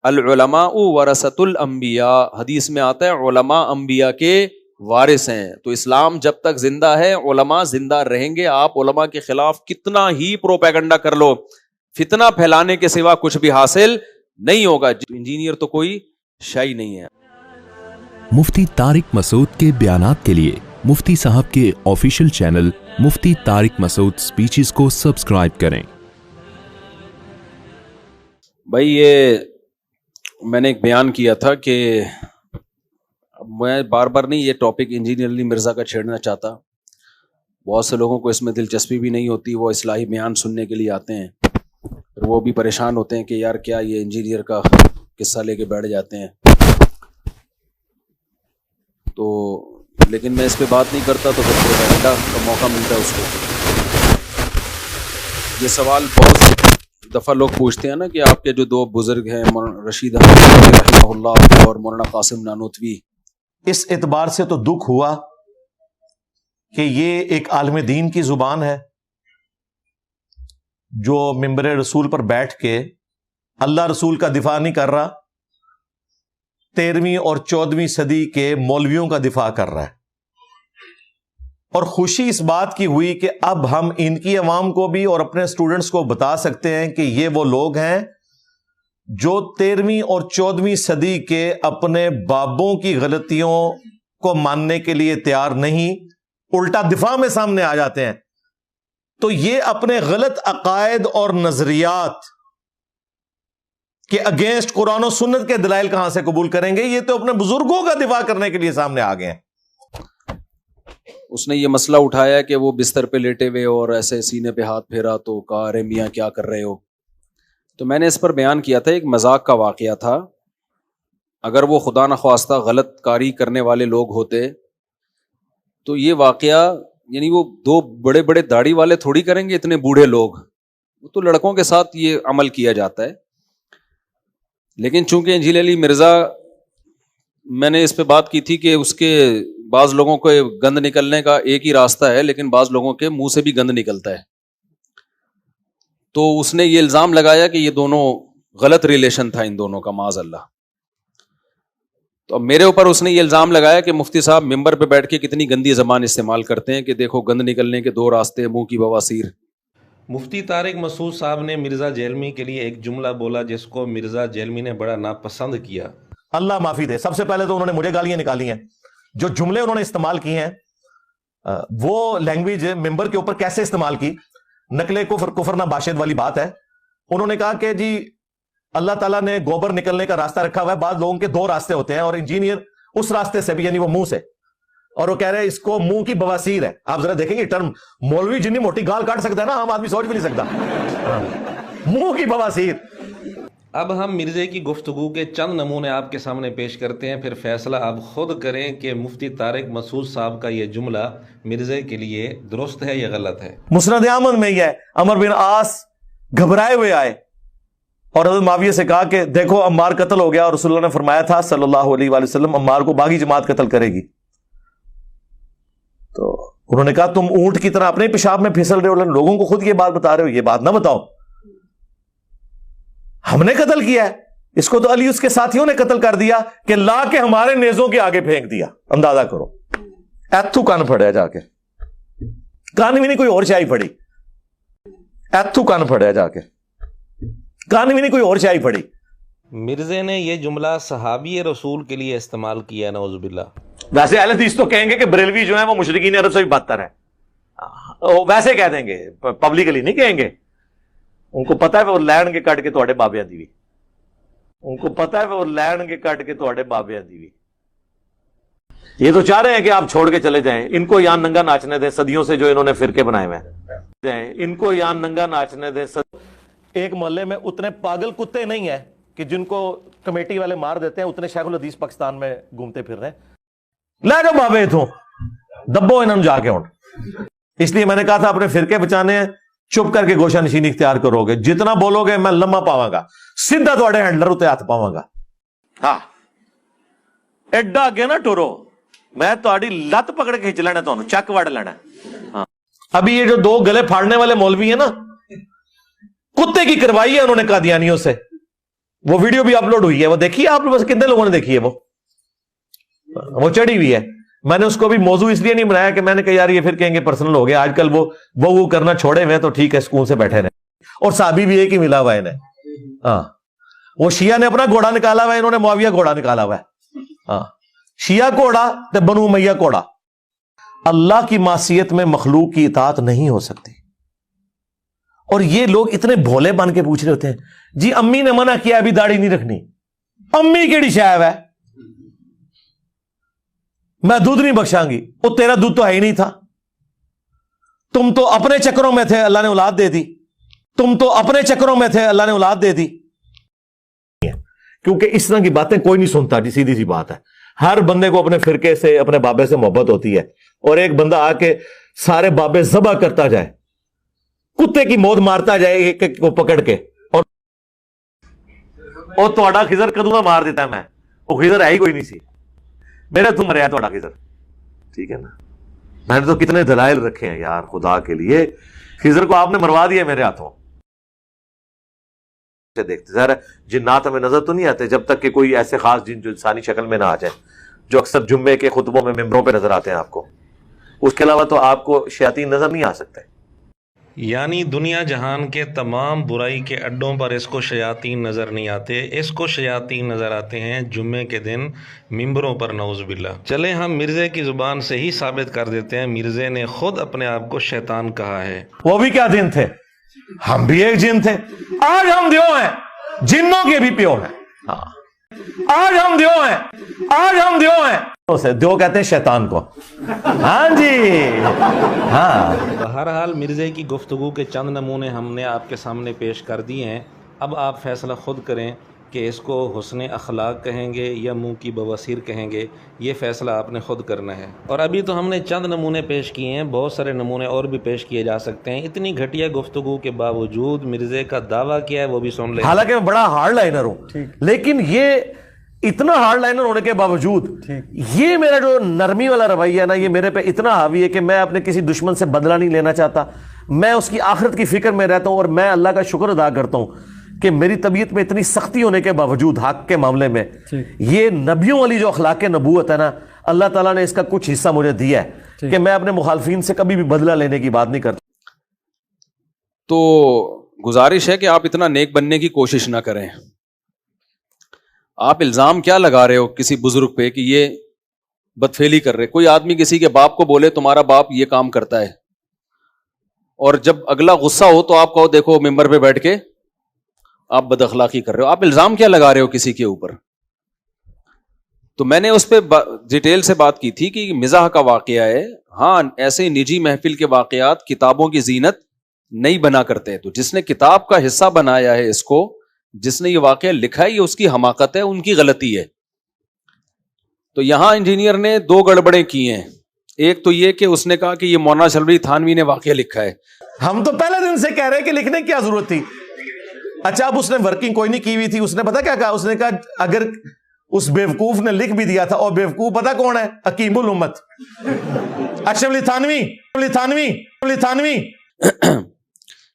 العلماء ورثۃ الانبیاء، حدیث میں آتا ہے علماء انبیاء کے وارث ہیں. تو اسلام جب تک زندہ ہے علماء زندہ رہیں گے. آپ علماء کے خلاف کتنا ہی پروپیگنڈا کر لو، فتنہ پھیلانے کے سوا کچھ بھی حاصل نہیں ہوگا. انجینئر تو کوئی شے نہیں ہے. مفتی طارق مسعود کے بیانات کے لیے مفتی صاحب کے آفیشیل چینل مفتی طارق مسعود سپیچز کو سبسکرائب کریں. بھائی یہ میں نے ایک بیان کیا تھا کہ میں بار بار نہیں یہ ٹاپک انجینئر علی مرزا کا چھیڑنا چاہتا. بہت سے لوگوں کو اس میں دلچسپی بھی نہیں ہوتی، وہ اصلاحی بیان سننے کے لیے آتے ہیں، پھر وہ بھی پریشان ہوتے ہیں کہ یار کیا یہ انجینئر کا قصہ لے کے بیٹھ جاتے ہیں. تو لیکن میں اس پہ بات نہیں کرتا تو پھر پروپیگنڈا کا موقع ملتا ہے اس کو. یہ سوال بہت دفعہ لوگ پوچھتے ہیں نا کہ آپ کے جو دو بزرگ ہیں مولانا رشید احمد رحمہ اللہ اور مولانا قاسم نانوتوی، اس اعتبار سے تو دکھ ہوا کہ یہ ایک عالم دین کی زبان ہے جو ممبر رسول پر بیٹھ کے اللہ رسول کا دفاع نہیں کر رہا، 13ویں اور 14ویں صدی کے مولویوں کا دفاع کر رہا ہے. اور خوشی اس بات کی ہوئی کہ اب ہم ان کی عوام کو بھی اور اپنے اسٹوڈنٹس کو بتا سکتے ہیں کہ یہ وہ لوگ ہیں جو 13ویں اور 14ویں صدی کے اپنے بابوں کی غلطیوں کو ماننے کے لیے تیار نہیں، الٹا دفاع میں سامنے آ جاتے ہیں. تو یہ اپنے غلط عقائد اور نظریات کے اگینسٹ قرآن و سنت کے دلائل کہاں سے قبول کریں گے؟ یہ تو اپنے بزرگوں کا دفاع کرنے کے لیے سامنے آ گئے ہیں. اس نے یہ مسئلہ اٹھایا کہ وہ بستر پہ لیٹے ہوئے اور ایسے سینے پہ ہاتھ پھیرا تو کہا ارے میاں کیا کر رہے ہو. تو میں نے اس پر بیان کیا تھا، ایک مذاق کا واقعہ تھا. اگر وہ خدا نخواستہ غلط کاری کرنے والے لوگ ہوتے تو یہ واقعہ یعنی وہ دو بڑے بڑے داڑھی والے تھوڑی کریں گے، اتنے بوڑھے لوگ، وہ تو لڑکوں کے ساتھ یہ عمل کیا جاتا ہے. لیکن چونکہ انجینئر علی مرزا، میں نے اس پہ بات کی تھی کہ اس کے بعض لوگوں کو گند نکلنے کا ایک ہی راستہ ہے، لیکن بعض لوگوں کے منہ سے بھی گند نکلتا ہے. تو اس نے یہ الزام لگایا کہ یہ دونوں غلط ریلیشن تھا ان دونوں کا، معاذ اللہ. تو اب میرے اوپر اس نے یہ الزام لگایا کہ مفتی صاحب ممبر پہ بیٹھ کے کتنی گندی زبان استعمال کرتے ہیں کہ دیکھو گند نکلنے کے دو راستے، منہ کی بواسیر. مفتی طارق مسعود صاحب نے مرزا جیلمی کے لیے ایک جملہ بولا جس کو مرزا جیلمی نے بڑا ناپسند کیا. اللہ معافی دے. سب سے پہلے تو انہوں نے مجھے گالیاں نکالی ہیں. جو جملے انہوں نے استعمال کیے ہیں وہ لینگویج ممبر کے اوپر کیسے استعمال کی، نقل کفر نہ باشد والی بات ہے. انہوں نے کہا کہ جی اللہ تعالیٰ نے گوبر نکلنے کا راستہ رکھا ہوا ہے، بعض لوگوں کے دو راستے ہوتے ہیں اور انجینئر اس راستے سے بھی، یعنی وہ منہ سے، اور وہ کہہ رہے ہیں اس کو منہ کی بواسیر ہے. آپ ذرا دیکھیں گے ٹرم، مولوی جنی موٹی گال کاٹ سکتا ہے نا، عام آدمی سوچ بھی نہیں سکتا. منہ کی بواسیر. اب ہم مرزے کی گفتگو کے چند نمونے آپ کے سامنے پیش کرتے ہیں، پھر فیصلہ آپ خود کریں کہ مفتی طارق مسعود صاحب کا یہ جملہ مرزے کے لیے درست ہے یا غلط ہے. مسند احمد میں یہ ہے، عمر بن عاص گھبرائے ہوئے آئے اور حضرت معاویہ سے کہا کہ دیکھو عمار قتل ہو گیا اور رسول اللہ نے فرمایا تھا صلی اللہ علیہ وآلہ وسلم عمار کو باغی جماعت قتل کرے گی. تو انہوں نے کہا تم اونٹ کی طرح اپنے پیشاب میں پھسل رہے ہو، لوگوں کو خود یہ بات بتا رہے ہو، یہ بات نہ بتاؤ. ہم نے قتل کیا ہے اس کو، تو علی اس کے ساتھیوں نے قتل کر دیا کہ لا کے ہمارے نیزوں کے آگے پھینک دیا. اندازہ کرو، ایتھو کان پھڑیا جا کے، کان بھی نہیں کوئی اور شاہی پھڑی، ایتھو کان پھڑیا جا کے، کان بھی نہیں کوئی اور شاہی پھڑی. مرزے نے یہ جملہ صحابی رسول کے لیے استعمال کیا، نعوذ باللہ. ویسے اہل حدیث تو کہیں گے کہ بریلوی جو ہیں وہ مشرکین عرب سے بھی بدتر ہیں، ویسے کہہ دیں گے، پبلکلی نہیں کہیں گے. ان کو پتا ہے وہ لین کے کٹ کے تھوڑے بابیاں دی ہوئی، ان کو پتا ہے وہ لین کے کٹ کے تھوڑے بابیاں دی ہوئی. یہ تو چاہ رہے ہیں کہ آپ چھوڑ کے چلے جائیں. ان کو یان ننگا ناچنے دیں، صدیوں سے جو انہوں نے فرقے بنائے ہوئے ہیں، ان کو یان ننگا ناچنے دیں. ایک محلے میں اتنے پاگل کتے نہیں ہیں کہ جن کو کمیٹی والے مار دیتے ہیں، اتنے شیخ الحدیث پاکستان میں گھومتے پھر رہے ہیں. لے جاؤ بابے اتوں دبو انہوں جا کے ہوں. اس لیے میں نے کہا تھا اپنے فرقے بچانے ہیں، چپ کر کے گوشہ نشینی اختیار کرو گے. جتنا بولو گے میں لمحہ پاواں گا، سیدھا تھوڑے ہینڈلر اتنے ہاتھ پاواں گا. ہاں ایڈا اگے نہ ٹورو، میں تھوڑی لت پکڑ کے کھچ لینا، تمہیں چک وڑ لینا. ہاں ابھی یہ جو دو گلے پھاڑنے والے مولوی ہیں نا، کتے کی کروائی ہے انہوں نے قادیانیوں سے. وہ ویڈیو بھی اپلوڈ ہوئی ہے, وہ دیکھیے آپ بس کتنے لوگوں نے دیکھی ہے, وہ چڑھی ہوئی ہے. میں نے اس کو بھی موضوع اس لیے نہیں بنایا کہ میں نے کہا یار یہ پھر کہیں گے پرسنل ہو گیا, آج کل وہ کرنا چھوڑے ہوئے تو ٹھیک ہے, سکون سے بیٹھے رہے. اور صحابی بھی ایک ہی ملا ہوا ہے انہیں. ہاں, وہ شیعہ نے اپنا گھوڑا نکالا ہوا ہے, انہوں نے معاویہ گھوڑا نکالا ہوا ہے. ہاں, شیعہ گھوڑا تو بنو امیہ گھوڑا. اللہ کی معصیت میں مخلوق کی اطاعت نہیں ہو سکتی. اور یہ لوگ اتنے بھولے بن کے پوچھ رہے ہوتے ہیں, جی امی نے منع کیا ابھی داڑھی نہیں رکھنی. امی کیڑی شاید ہے, میں دودھ نہیں بخشاں گی. وہ تیرا دودھ تو ہے ہی نہیں تھا, تم تو اپنے چکروں میں تھے, اللہ نے اولاد دے دی. تم تو اپنے چکروں میں تھے, اللہ نے اولاد دے دی. کیونکہ اس طرح کی باتیں کوئی نہیں سنتا جی, سیدھی سی بات ہے. ہر بندے کو اپنے فرقے سے, اپنے بابے سے محبت ہوتی ہے. اور ایک بندہ آ کے سارے بابے ذبح کرتا جائے, کتے کی موت مارتا جائے ایک ایک کو پکڑ کے, اور تھوڑا خضر کدوں مار دیتا ہے. میں وہ خضر ہے ہی کوئی نہیں سی, میرا تم مریا تھوڑا خضر. ٹھیک ہے نا, میں نے تو کتنے دلائل رکھے ہیں یار خدا کے لیے. خضر کو آپ نے مروا دیا میرے ہاتھوں. دیکھتے ظاہر جنات ہمیں نظر تو نہیں آتے جب تک کہ کوئی ایسے خاص جن جو انسانی شکل میں نہ آ جائیں, جو اکثر جمعے کے خطبوں میں ممبروں پہ نظر آتے ہیں آپ کو. اس کے علاوہ تو آپ کو شیاطین نظر نہیں آ سکتے. یعنی دنیا جہان کے تمام برائی کے اڈوں پر اس کو شیاطین نظر نہیں آتے, اس کو شیاطین نظر آتے ہیں جمعے کے دن ممبروں پر, نعوذ باللہ. چلیں ہم مرزے کی زبان سے ہی ثابت کر دیتے ہیں, مرزے نے خود اپنے آپ کو شیطان کہا ہے. وہ بھی کیا دن تھے, ہم بھی ایک جن تھے. آج ہم دیو ہیں, جنوں کے بھی پیو ہیں. ہاں, آج ہم دیو ہیں, آج ہم دیو ہیں. دیو کہتے ہیں شیطان کو. ہاں جی, ہاں. بہرحال مرزے کی گفتگو کے چند نمونے ہم نے آپ کے سامنے پیش کر دیے ہیں. اب آپ فیصلہ خود کریں کہ اس کو حسن اخلاق کہیں گے یا منہ کی بواسیر کہیں گے. یہ فیصلہ آپ نے خود کرنا ہے. اور ابھی تو ہم نے چند نمونے پیش کیے ہیں, بہت سارے نمونے اور بھی پیش کیے جا سکتے ہیں. اتنی گھٹیا گفتگو کے باوجود مرزے کا دعویٰ کیا ہے وہ بھی سن لیں. حالانکہ میں بڑا ہارڈ لائنر ہوں, لیکن یہ اتنا ہارڈ لائنر ہونے کے باوجود یہ میرا جو نرمی والا رویہ ہے نا, یہ میرے پہ اتنا حاوی ہے کہ میں اپنے کسی دشمن سے بدلہ نہیں لینا چاہتا. میں اس کی آخرت کی فکر میں رہتا ہوں, اور میں اللہ کا شکر ادا کرتا ہوں کہ میری طبیعت میں اتنی سختی ہونے کے باوجود حق کے معاملے میں یہ نبیوں والی جو اخلاق نبوت ہے نا, اللہ تعالیٰ نے اس کا کچھ حصہ مجھے دیا ہے کہ میں اپنے مخالفین سے کبھی بھی بدلہ لینے کی بات نہیں کرتا. تو گزارش ہے کہ آپ اتنا نیک بننے کی کوشش نہ کریں. آپ الزام کیا لگا رہے ہو کسی بزرگ پہ کہ یہ بدفعلی کر رہے. کوئی آدمی کسی کے باپ کو بولے تمہارا باپ یہ کام کرتا ہے, اور جب اگلا غصہ ہو تو آپ کہو دیکھو ممبر پہ بیٹھ کے آپ بد اخلاقی کر رہے ہو. آپ الزام کیا لگا رہے ہو کسی کے اوپر؟ تو میں نے اس پہ ڈیٹیل سے بات کی تھی کہ مزاح کا واقعہ ہے. ہاں, ایسے نجی محفل کے واقعات کتابوں کی زینت نہیں بنا کرتے. تو جس نے کتاب کا حصہ بنایا ہے اس کو, جس نے یہ واقعہ لکھا ہے, یہ اس کی حماقت ہے, ان کی غلطی ہے. تو یہاں انجینئر نے دو گڑبڑیں کی ہیں. ایک تو یہ کہ اس نے کہا کہ یہ مولانا شلوی تھانوی نے واقعہ لکھا ہے. ہم تو پہلے دن سے کہہ رہے کہ لکھنے کی کیا ضرورت تھی. اچھا, اب اس نے ورکنگ کوئی نہیں کی ہوئی تھی, اس نے پتا کیا کہا, اس نے کہا اگر اس بیوقوف نے لکھ بھی دیا تھا, اور بیوقوف پتا کون ہے, حکیم الامت اشرف علی تھانوی.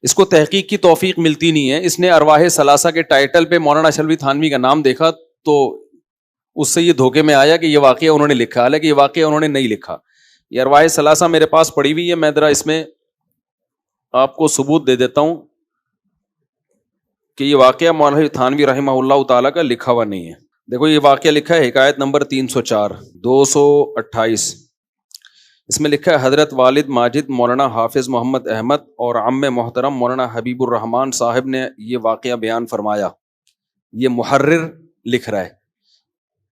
اس کو تحقیق کی توفیق ملتی نہیں ہے. اس نے ارواح ثلاثہ کے ٹائٹل پہ مولانا شلوی تھانوی کا نام دیکھا تو اس سے یہ دھوکے میں آیا کہ یہ واقعہ انہوں نے لکھا, حالانکہ یہ واقعہ انہوں نے نہیں لکھا. یہ ارواح ثلاثہ میرے پاس پڑی ہوئی ہے, میں ذرا اس میں آپ کو ثبوت دے دیتا ہوں کہ یہ واقعہ مولانا تھانوی رحمہ اللہ تعالیٰ کا لکھا ہوا نہیں ہے. دیکھو یہ واقعہ لکھا ہے حکایت نمبر 304 228. اس میں لکھا ہے حضرت والد ماجد مولانا حافظ محمد احمد اور عم محترم مولانا حبیب الرحمان صاحب نے یہ واقعہ بیان فرمایا. یہ محرر لکھ رہا ہے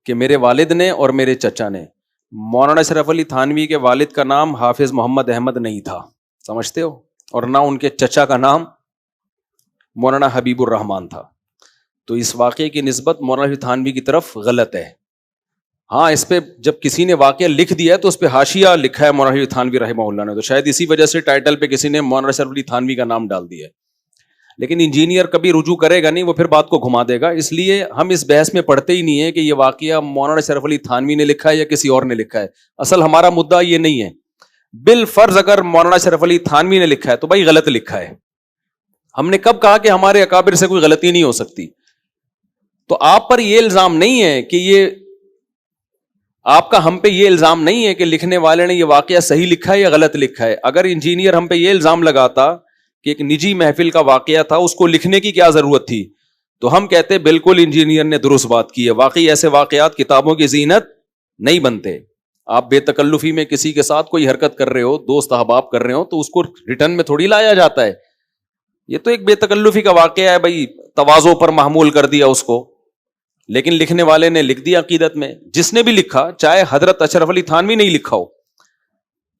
کہ میرے والد نے اور میرے چچا نے. مولانا اشرف علی تھانوی کے والد کا نام حافظ محمد احمد نہیں تھا, سمجھتے ہو, اور نہ ان کے چچا کا نام مولانا حبیب الرحمان تھا. تو اس واقعے کی نسبت مولانا تھانوی کی طرف غلط ہے. ہاں, اس پہ جب کسی نے واقعہ لکھ دیا ہے تو اس پہ حاشیہ لکھا ہے مولانا تھانوی رحمہ اللہ نے, تو شاید اسی وجہ سے ٹائٹل پہ کسی نے مولانا اشرف علی تھانوی کا نام ڈال دیا ہے. لیکن انجینئر کبھی رجوع کرے گا نہیں, وہ پھر بات کو گھما دے گا. اس لیے ہم اس بحث میں پڑھتے ہی نہیں ہے کہ یہ واقعہ مولانا اشرف علی تھانوی نے لکھا ہے یا کسی اور نے لکھا ہے. اصل ہمارا مدعا یہ نہیں ہے. بالفرض اگر مولانا اشرف علی تھانوی نے لکھا ہے تو بھائی غلط لکھا ہے. ہم نے کب کہا کہ ہمارے اکابر سے کوئی غلطی نہیں ہو سکتی؟ تو آپ پر یہ الزام نہیں ہے کہ یہ آپ کا ہم پہ یہ الزام نہیں ہے کہ لکھنے والے نے یہ واقعہ صحیح لکھا ہے یا غلط لکھا ہے. اگر انجینئر ہم پہ یہ الزام لگاتا کہ ایک نجی محفل کا واقعہ تھا, اس کو لکھنے کی کیا ضرورت تھی, تو ہم کہتے بالکل انجینئر نے درست بات کی ہے. واقعی ایسے واقعات کتابوں کی زینت نہیں بنتے. آپ بے تکلفی میں کسی کے ساتھ کوئی حرکت کر رہے ہو, دوست احباب کر رہے ہو, تو اس کو ریٹرن میں تھوڑی لایا جاتا ہے. یہ تو ایک بے تکلفی کا واقعہ ہے بھائی, تواضع پر محمول کر دیا اس کو, لیکن لکھنے والے نے لکھ دیا عقیدت میں. جس نے بھی لکھا, چاہے حضرت اشرف علی تھانوی نہیں لکھا ہو,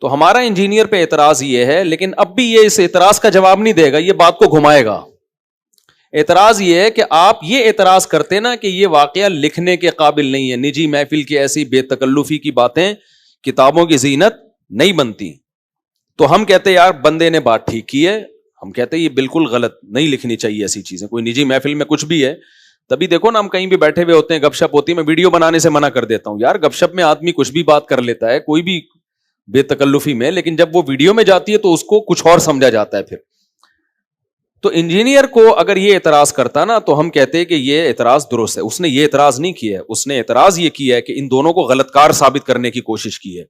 تو ہمارا انجینئر پہ اعتراض یہ ہے, لیکن اب بھی یہ اس اعتراض کا جواب نہیں دے گا, یہ بات کو گھمائے گا. اعتراض یہ ہے کہ آپ یہ اعتراض کرتے نا کہ یہ واقعہ لکھنے کے قابل نہیں ہے, نجی محفل کی ایسی بے تکلفی کی باتیں کتابوں کی زینت نہیں بنتی. تو ہم کہتے یار بندے نے بات ٹھیک کی ہے, ہم کہتے یہ بالکل غلط, نہیں لکھنی چاہیے ایسی چیزیں. کوئی نجی محفل میں کچھ بھی ہے, تبھی دیکھو نا ہم کہیں بھی بیٹھے ہوئے ہوتے ہیں, گپ شپ ہوتی ہے, میں ویڈیو بنانے سے منع کر دیتا ہوں. یار گپ شپ میں آدمی کچھ بھی بات کر لیتا ہے, کوئی بھی بے تکلفی میں, لیکن جب وہ ویڈیو میں جاتی ہے تو اس کو کچھ اور سمجھا جاتا ہے پھر. تو انجینئر کو اگر یہ اعتراض کرتا نا, تو ہم کہتے کہ یہ اعتراض درست ہے. اس نے یہ اعتراض نہیں کیا ہے, اس نے اعتراض یہ کیا ہے کہ ان دونوں کو غلط کار ثابت کرنے کی کوشش کی ہے.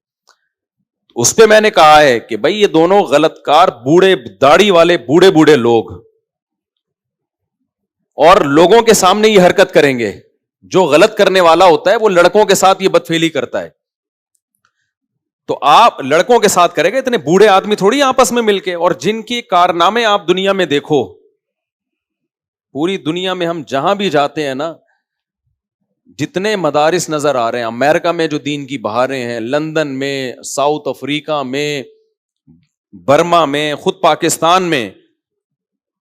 اس پہ میں نے کہا ہے کہ بھائی یہ دونوں غلط کار بوڑھے داڑھی والے بوڑھے بوڑھے لوگ, اور لوگوں کے سامنے یہ حرکت کریں گے. جو غلط کرنے والا ہوتا ہے وہ لڑکوں کے ساتھ یہ بدفعلی کرتا ہے, تو آپ لڑکوں کے ساتھ کرے گا, اتنے بوڑھے آدمی تھوڑی آپس میں مل کے. اور جن کی کارنامے آپ دنیا میں دیکھو, پوری دنیا میں ہم جہاں بھی جاتے ہیں نا, جتنے مدارس نظر آ رہے ہیں, امریکہ میں جو دین کی بہاریں ہیں, لندن میں, ساؤتھ افریقہ میں, برما میں, خود پاکستان میں,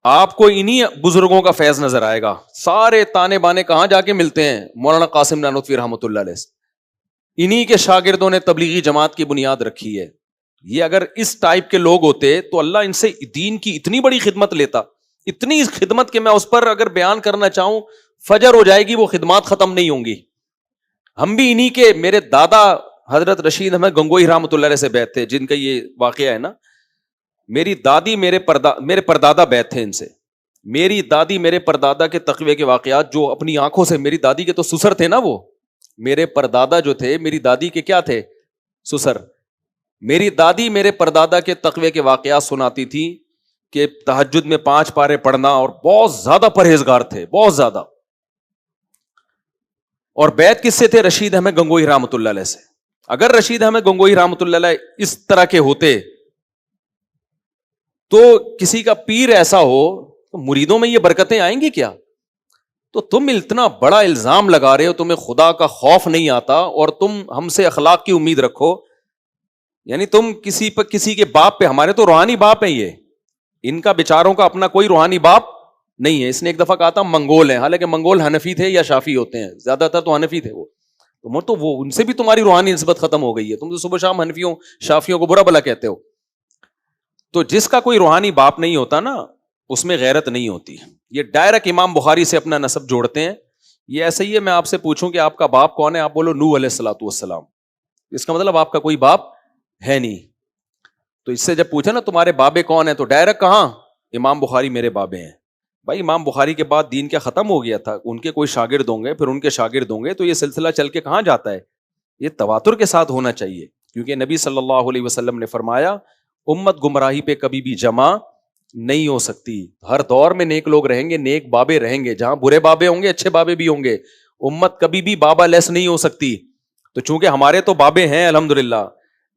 آپ کو انہی بزرگوں کا فیض نظر آئے گا. سارے تانے بانے کہاں جا کے ملتے ہیں؟ مولانا قاسم نانوتوی رحمۃ اللہ علیہ. انہی کے شاگردوں نے تبلیغی جماعت کی بنیاد رکھی ہے. یہ اگر اس ٹائپ کے لوگ ہوتے تو اللہ ان سے دین کی اتنی بڑی خدمت لیتا, اتنی خدمت کہ میں اس پر اگر بیان کرنا چاہوں فجر ہو جائے گی, وہ خدمات ختم نہیں ہوں گی. ہم بھی انہی کے, میرے دادا حضرت رشید احمد گنگوئی رحمۃ اللہ علیہ سے بیعت تھے, جن کا یہ واقعہ ہے نا. میری دادی میرے پردادا بیعت تھے ان سے. میری دادی میرے پردادا کے تقوی کے واقعات جو اپنی آنکھوں سے, میری دادی کے تو سسر تھے نا, وہ میرے پردادا جو تھے میری دادی کے کیا تھے؟ سسر. میری دادی میرے پردادا کے تقوی کے واقعات سناتی تھی کہ تہجد میں 5 پارے پڑھنا, اور بہت زیادہ پرہیزگار تھے, بہت زیادہ. اور بیعت کس سے تھے؟ رشید احمد گنگوئی رحمۃ اللہ علیہ سے. اگر رشید احمد گنگوئی رحمۃ اللہ علیہ اس طرح کے ہوتے تو کسی کا پیر ایسا ہو تو مریدوں میں یہ برکتیں آئیں گی کیا؟ تو تم اتنا بڑا الزام لگا رہے ہو, تمہیں خدا کا خوف نہیں آتا, اور تم ہم سے اخلاق کی امید رکھو. یعنی تم کسی کے باپ پہ, ہمارے تو روحانی باپ ہیں یہ, ان کا بیچاروں کا اپنا کوئی روحانی باپ نہیں ہے. اس نے ایک دفعہ کہا تھا منگول ہیں, حالانکہ منگول حنفی تھے یا شافی ہوتے ہیں, زیادہ تر تو حنفی تھے وہ. تو وہ ان سے بھی تمہاری روحانی نسبت ختم ہو گئی ہے. تم تو صبح شام حنفیوں شافیوں کو برا بلا کہتے ہو. تو جس کا کوئی روحانی باپ نہیں ہوتا نا, اس میں غیرت نہیں ہوتی. یہ ڈائریکٹ امام بخاری سے اپنا نسب جوڑتے ہیں. یہ ایسا ہی ہے, میں آپ سے پوچھوں کہ آپ کا باپ کون ہے, آپ بولو نوح علیہ الصلوۃ والسلام. اس کا مطلب آپ کا کوئی باپ ہے نہیں. تو اس سے جب پوچھا نا تمہارے بابے کون ہیں, تو ڈائریکٹ کہاں؟ امام بخاری میرے بابے ہیں. بھائی امام بخاری کے بعد دین کیا ختم ہو گیا تھا؟ ان کے کوئی شاگرد ہوں گے, پھر ان کے شاگرد ہوں گے, تو یہ سلسلہ چل کے کہاں جاتا ہے؟ یہ تواتر کے ساتھ ہونا چاہیے, کیونکہ نبی صلی اللہ علیہ وسلم نے فرمایا امت گمراہی پہ کبھی بھی جمع نہیں ہو سکتی. ہر دور میں نیک لوگ رہیں گے, نیک بابے رہیں گے, جہاں برے بابے ہوں گے اچھے بابے بھی ہوں گے. امت کبھی بھی بابا لیس نہیں ہو سکتی. تو چونکہ ہمارے تو بابے ہیں الحمدللہ,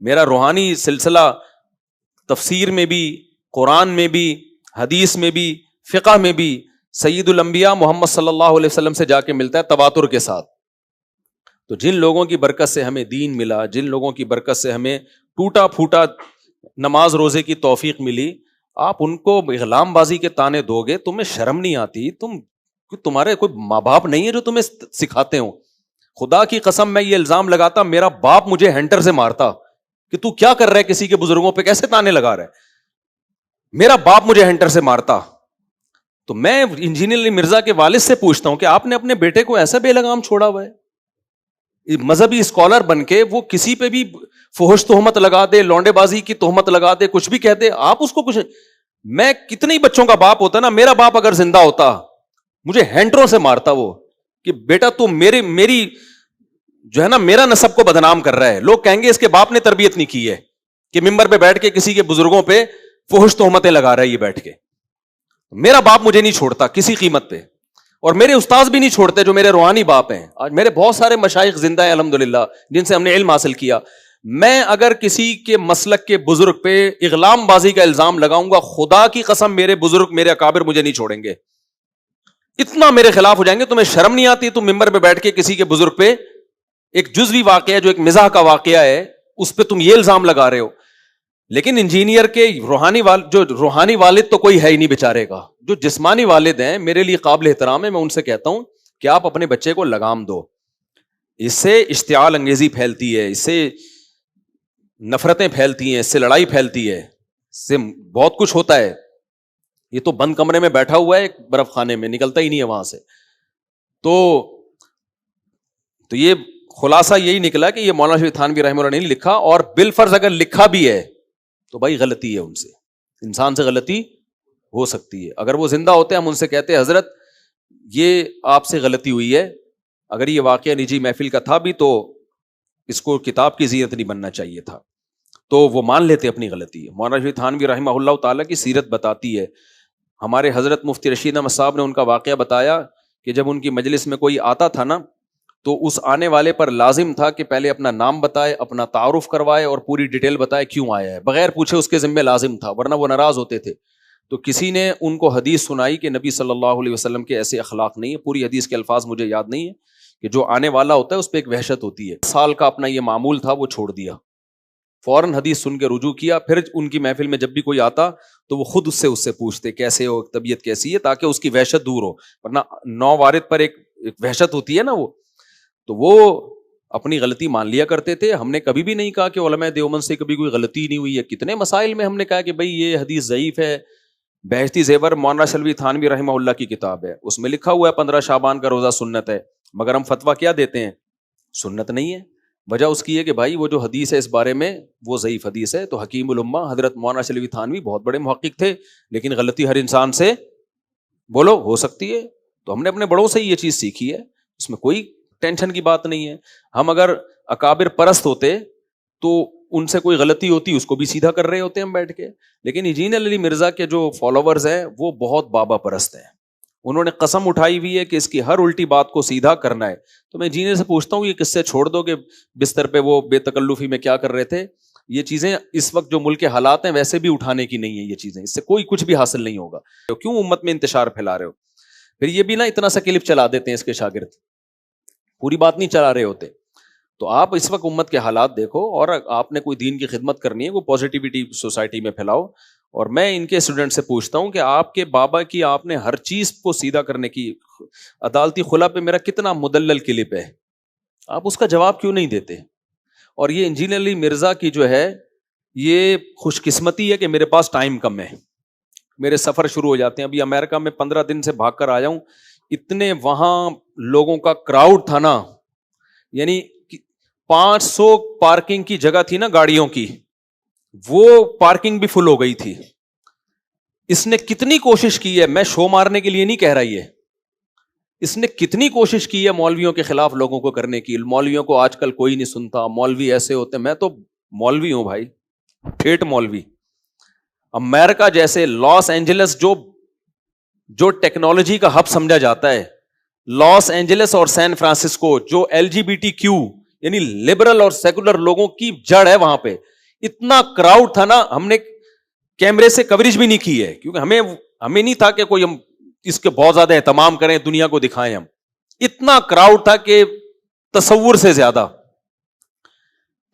میرا روحانی سلسلہ تفسیر میں بھی, قرآن میں بھی, حدیث میں بھی, فقہ میں بھی سید الانبیاء محمد صلی اللہ علیہ وسلم سے جا کے ملتا ہے تواتر کے ساتھ. تو جن لوگوں کی برکت سے ہمیں دین ملا, جن لوگوں کی برکت سے ہمیں ٹوٹا پھوٹا نماز روزے کی توفیق ملی, آپ ان کو اغلام بازی کے تانے دو گے, تمہیں شرم نہیں آتی؟ تمہارے کوئی ماں باپ نہیں ہے جو تمہیں سکھاتے ہوں؟ خدا کی قسم میں یہ الزام لگاتا, میرا باپ مجھے ہینٹر سے مارتا کہ تو کیا کر رہا ہے, کسی کے بزرگوں پہ کیسے تانے لگا رہا ہے. میرا باپ مجھے ہینٹر سے مارتا. تو میں انجینئر علی مرزا کے والد سے پوچھتا ہوں کہ آپ نے اپنے بیٹے کو ایسا بے لگام چھوڑا ہوا ہے, مذہبی اسکالر بن کے وہ کسی پہ بھی فحش تہمت لگا دے, لونڈے بازی کی تہمت لگا دے, کچھ بھی کہہ دے, آپ اس کو کچھ. میں کتنے بچوں کا باپ ہوتا نا, میرا باپ اگر زندہ ہوتا مجھے ہینٹروں سے مارتا وہ کہ بیٹا تو میری جو ہے نا میرا نسب کو بدنام کر رہا ہے. لوگ کہیں گے اس کے باپ نے تربیت نہیں کی ہے کہ ممبر پہ بیٹھ کے کسی کے بزرگوں پہ فحش تہمتیں لگا رہا ہے یہ بیٹھ کے. میرا باپ مجھے نہیں چھوڑتا کسی قیمت پہ, اور میرے استاذ بھی نہیں چھوڑتے جو میرے روحانی باپ ہیں. آج میرے بہت سارے مشائخ زندہ ہیں الحمدللہ جن سے ہم نے علم حاصل کیا. میں اگر کسی کے مسلک کے بزرگ پہ اغلام بازی کا الزام لگاؤں گا, خدا کی قسم میرے بزرگ میرے اکابر مجھے نہیں چھوڑیں گے, اتنا میرے خلاف ہو جائیں گے. تمہیں شرم نہیں آتی تم ممبر پہ بیٹھ کے کسی کے بزرگ پہ ایک جزوی واقعہ جو ایک مزاح کا واقعہ ہے اس پہ تم یہ الزام لگا رہے ہو. لیکن انجینئر کے روحانی والد تو کوئی ہے ہی نہیں بیچارے کا. جو جسمانی والد ہیں میرے لیے قابل احترام ہے, میں ان سے کہتا ہوں کہ آپ اپنے بچے کو لگام دو. اس سے اشتعال انگیزی پھیلتی ہے, اس سے نفرتیں پھیلتی ہیں, اس سے لڑائی پھیلتی ہے, اس سے بہت کچھ ہوتا ہے. یہ تو بند کمرے میں بیٹھا ہوا ہے ایک برف خانے میں, نکلتا ہی نہیں ہے وہاں سے. تو یہ خلاصہ یہی نکلا کہ یہ مولانا شفیع تھانوی رحمہ اللہ نے نہیں لکھا, اور بالفرض اگر لکھا بھی ہے تو بھائی غلطی ہے, ان سے انسان سے غلطی ہو سکتی ہے. اگر وہ زندہ ہوتے ہم ان سے کہتے حضرت یہ آپ سے غلطی ہوئی ہے, اگر یہ واقعہ نجی محفل کا تھا بھی تو اس کو کتاب کی زینت نہیں بننا چاہیے تھا, تو وہ مان لیتے اپنی غلطی ہے. مولانا شفیع تھانوی رحمہ اللہ تعالیٰ کی سیرت بتاتی ہے. ہمارے حضرت مفتی رشید احمد صاحب نے ان کا واقعہ بتایا کہ جب ان کی مجلس میں کوئی آتا تھا نا تو اس آنے والے پر لازم تھا کہ پہلے اپنا نام بتائے, اپنا تعارف کروائے اور پوری ڈیٹیل بتائے کیوں آیا ہے, بغیر پوچھے اس کے ذمہ لازم تھا, ورنہ وہ ناراض ہوتے تھے. تو کسی نے ان کو حدیث سنائی کہ نبی صلی اللہ علیہ وسلم کے ایسے اخلاق نہیں ہے, پوری حدیث کے الفاظ مجھے یاد نہیں ہے, کہ جو آنے والا ہوتا ہے اس پہ ایک وحشت ہوتی ہے. سال کا اپنا یہ معمول تھا وہ چھوڑ دیا, فوراً حدیث سن کے رجوع کیا. پھر ان کی محفل میں جب بھی کوئی آتا تو وہ خود اس سے پوچھتے کیسے ہو, طبیعت کیسی ہے, تاکہ اس کی وحشت دور ہو, ورنہ نو وارد پر ایک وحشت ہوتی ہے نا وہ. تو وہ اپنی غلطی مان لیا کرتے تھے. ہم نے کبھی بھی نہیں کہا کہ علماء دیوبند سے کبھی کوئی غلطی نہیں ہوئی ہے. کتنے مسائل میں ہم نے کہا کہ بھئی یہ حدیث ضعیف ہے. بہشتی زیور مولانا شلوی تھانوی رحمہ اللہ کی کتاب ہے, اس میں لکھا ہوا ہے 15 شعبان کا روزہ سنت ہے, مگر ہم فتویٰ کیا دیتے ہیں, سنت نہیں ہے. وجہ اس کی ہے کہ بھائی وہ جو حدیث ہے اس بارے میں وہ ضعیف حدیث ہے. تو حکیم الامہ حضرت مولانا شلوی تھانوی بہت بڑے محقق تھے, لیکن غلطی ہر انسان سے بولو ہو سکتی ہے. تو ہم نے اپنے بڑوں سے یہ چیز سیکھی ہے, اس میں کوئی ٹینشن کی بات نہیں ہے. ہم اگر اکابر پرست ہوتے تو ان سے کوئی غلطی ہوتی اس کو بھی سیدھا کر رہے ہوتے ہم بیٹھ کے. لیکن انجینئر علی مرزا کے جو فالوورز ہیں وہ بہت بابا پرست ہیں. انہوں نے قسم اٹھائی ہوئی ہے کہ اس کی ہر الٹی بات کو سیدھا کرنا ہے. تو میں انجینئر سے پوچھتا ہوں یہ قصے چھوڑ دو کہ بستر پہ وہ بے تکلفی میں کیا کر رہے تھے. یہ چیزیں اس وقت جو ملک کے حالات ہیں ویسے بھی اٹھانے کی نہیں ہے. یہ چیزیں اس سے کوئی کچھ بھی حاصل نہیں ہوگا. کیوں امت میں انتشار پھیلا رہے ہو؟ پھر یہ بھی نا اتنا سا کلپ چلا دیتے ہیں اس کے شاگرد, پوری بات نہیں چلا رہے ہوتے. تو آپ اس وقت امت کے حالات دیکھو, اور آپ نے کوئی دین کی خدمت کرنی ہے, وہ پازیٹیوٹی سوسائٹی میں پھیلاؤ. اور میں ان کے اسٹوڈنٹ سے پوچھتا ہوں کہ آپ کے بابا کی آپ نے ہر چیز کو سیدھا کرنے کی, عدالتی خلا پہ میرا کتنا مدلل کلپ ہے, آپ اس کا جواب کیوں نہیں دیتے؟ اور یہ انجینئر علی مرزا کی جو ہے یہ خوش قسمتی ہے کہ میرے پاس ٹائم کم ہے, میرے سفر شروع ہو جاتے ہیں. ابھی امریکہ میں 15 دن سے بھاگ کر آیا ہوں, اتنے وہاں لوگوں کا کراؤڈ تھا نا, یعنی 500 پارکنگ کی جگہ تھی نا گاڑیوں کی, وہ پارکنگ بھی فل ہو گئی تھی. اس نے کتنی کوشش کی ہے, میں شو مارنے کے لیے نہیں کہہ رہا, یہ اس نے کتنی کوشش کی ہے مولویوں کے خلاف لوگوں کو کرنے کی. مولویوں کو آج کل کوئی نہیں سنتا, مولوی ایسے ہوتے. میں تو مولوی ہوں بھائی, ٹھیٹ مولوی. امریکہ جیسے لاس اینجلس جو ٹیکنالوجی کا ہب سمجھا جاتا ہے, لاس اینجلس اور سین فرانسسکو جو LGBTQ یعنی لبرل اور سیکولر لوگوں کی جڑ ہے, وہاں پہ اتنا کراؤڈ تھا نا, ہم نے کیمرے سے کوریج بھی نہیں کی ہے کیونکہ ہمیں نہیں تھا کہ کوئی ہم اس کے بہت زیادہ اہتمام کریں, دنیا کو دکھائیں. ہم اتنا کراؤڈ تھا کہ تصور سے زیادہ.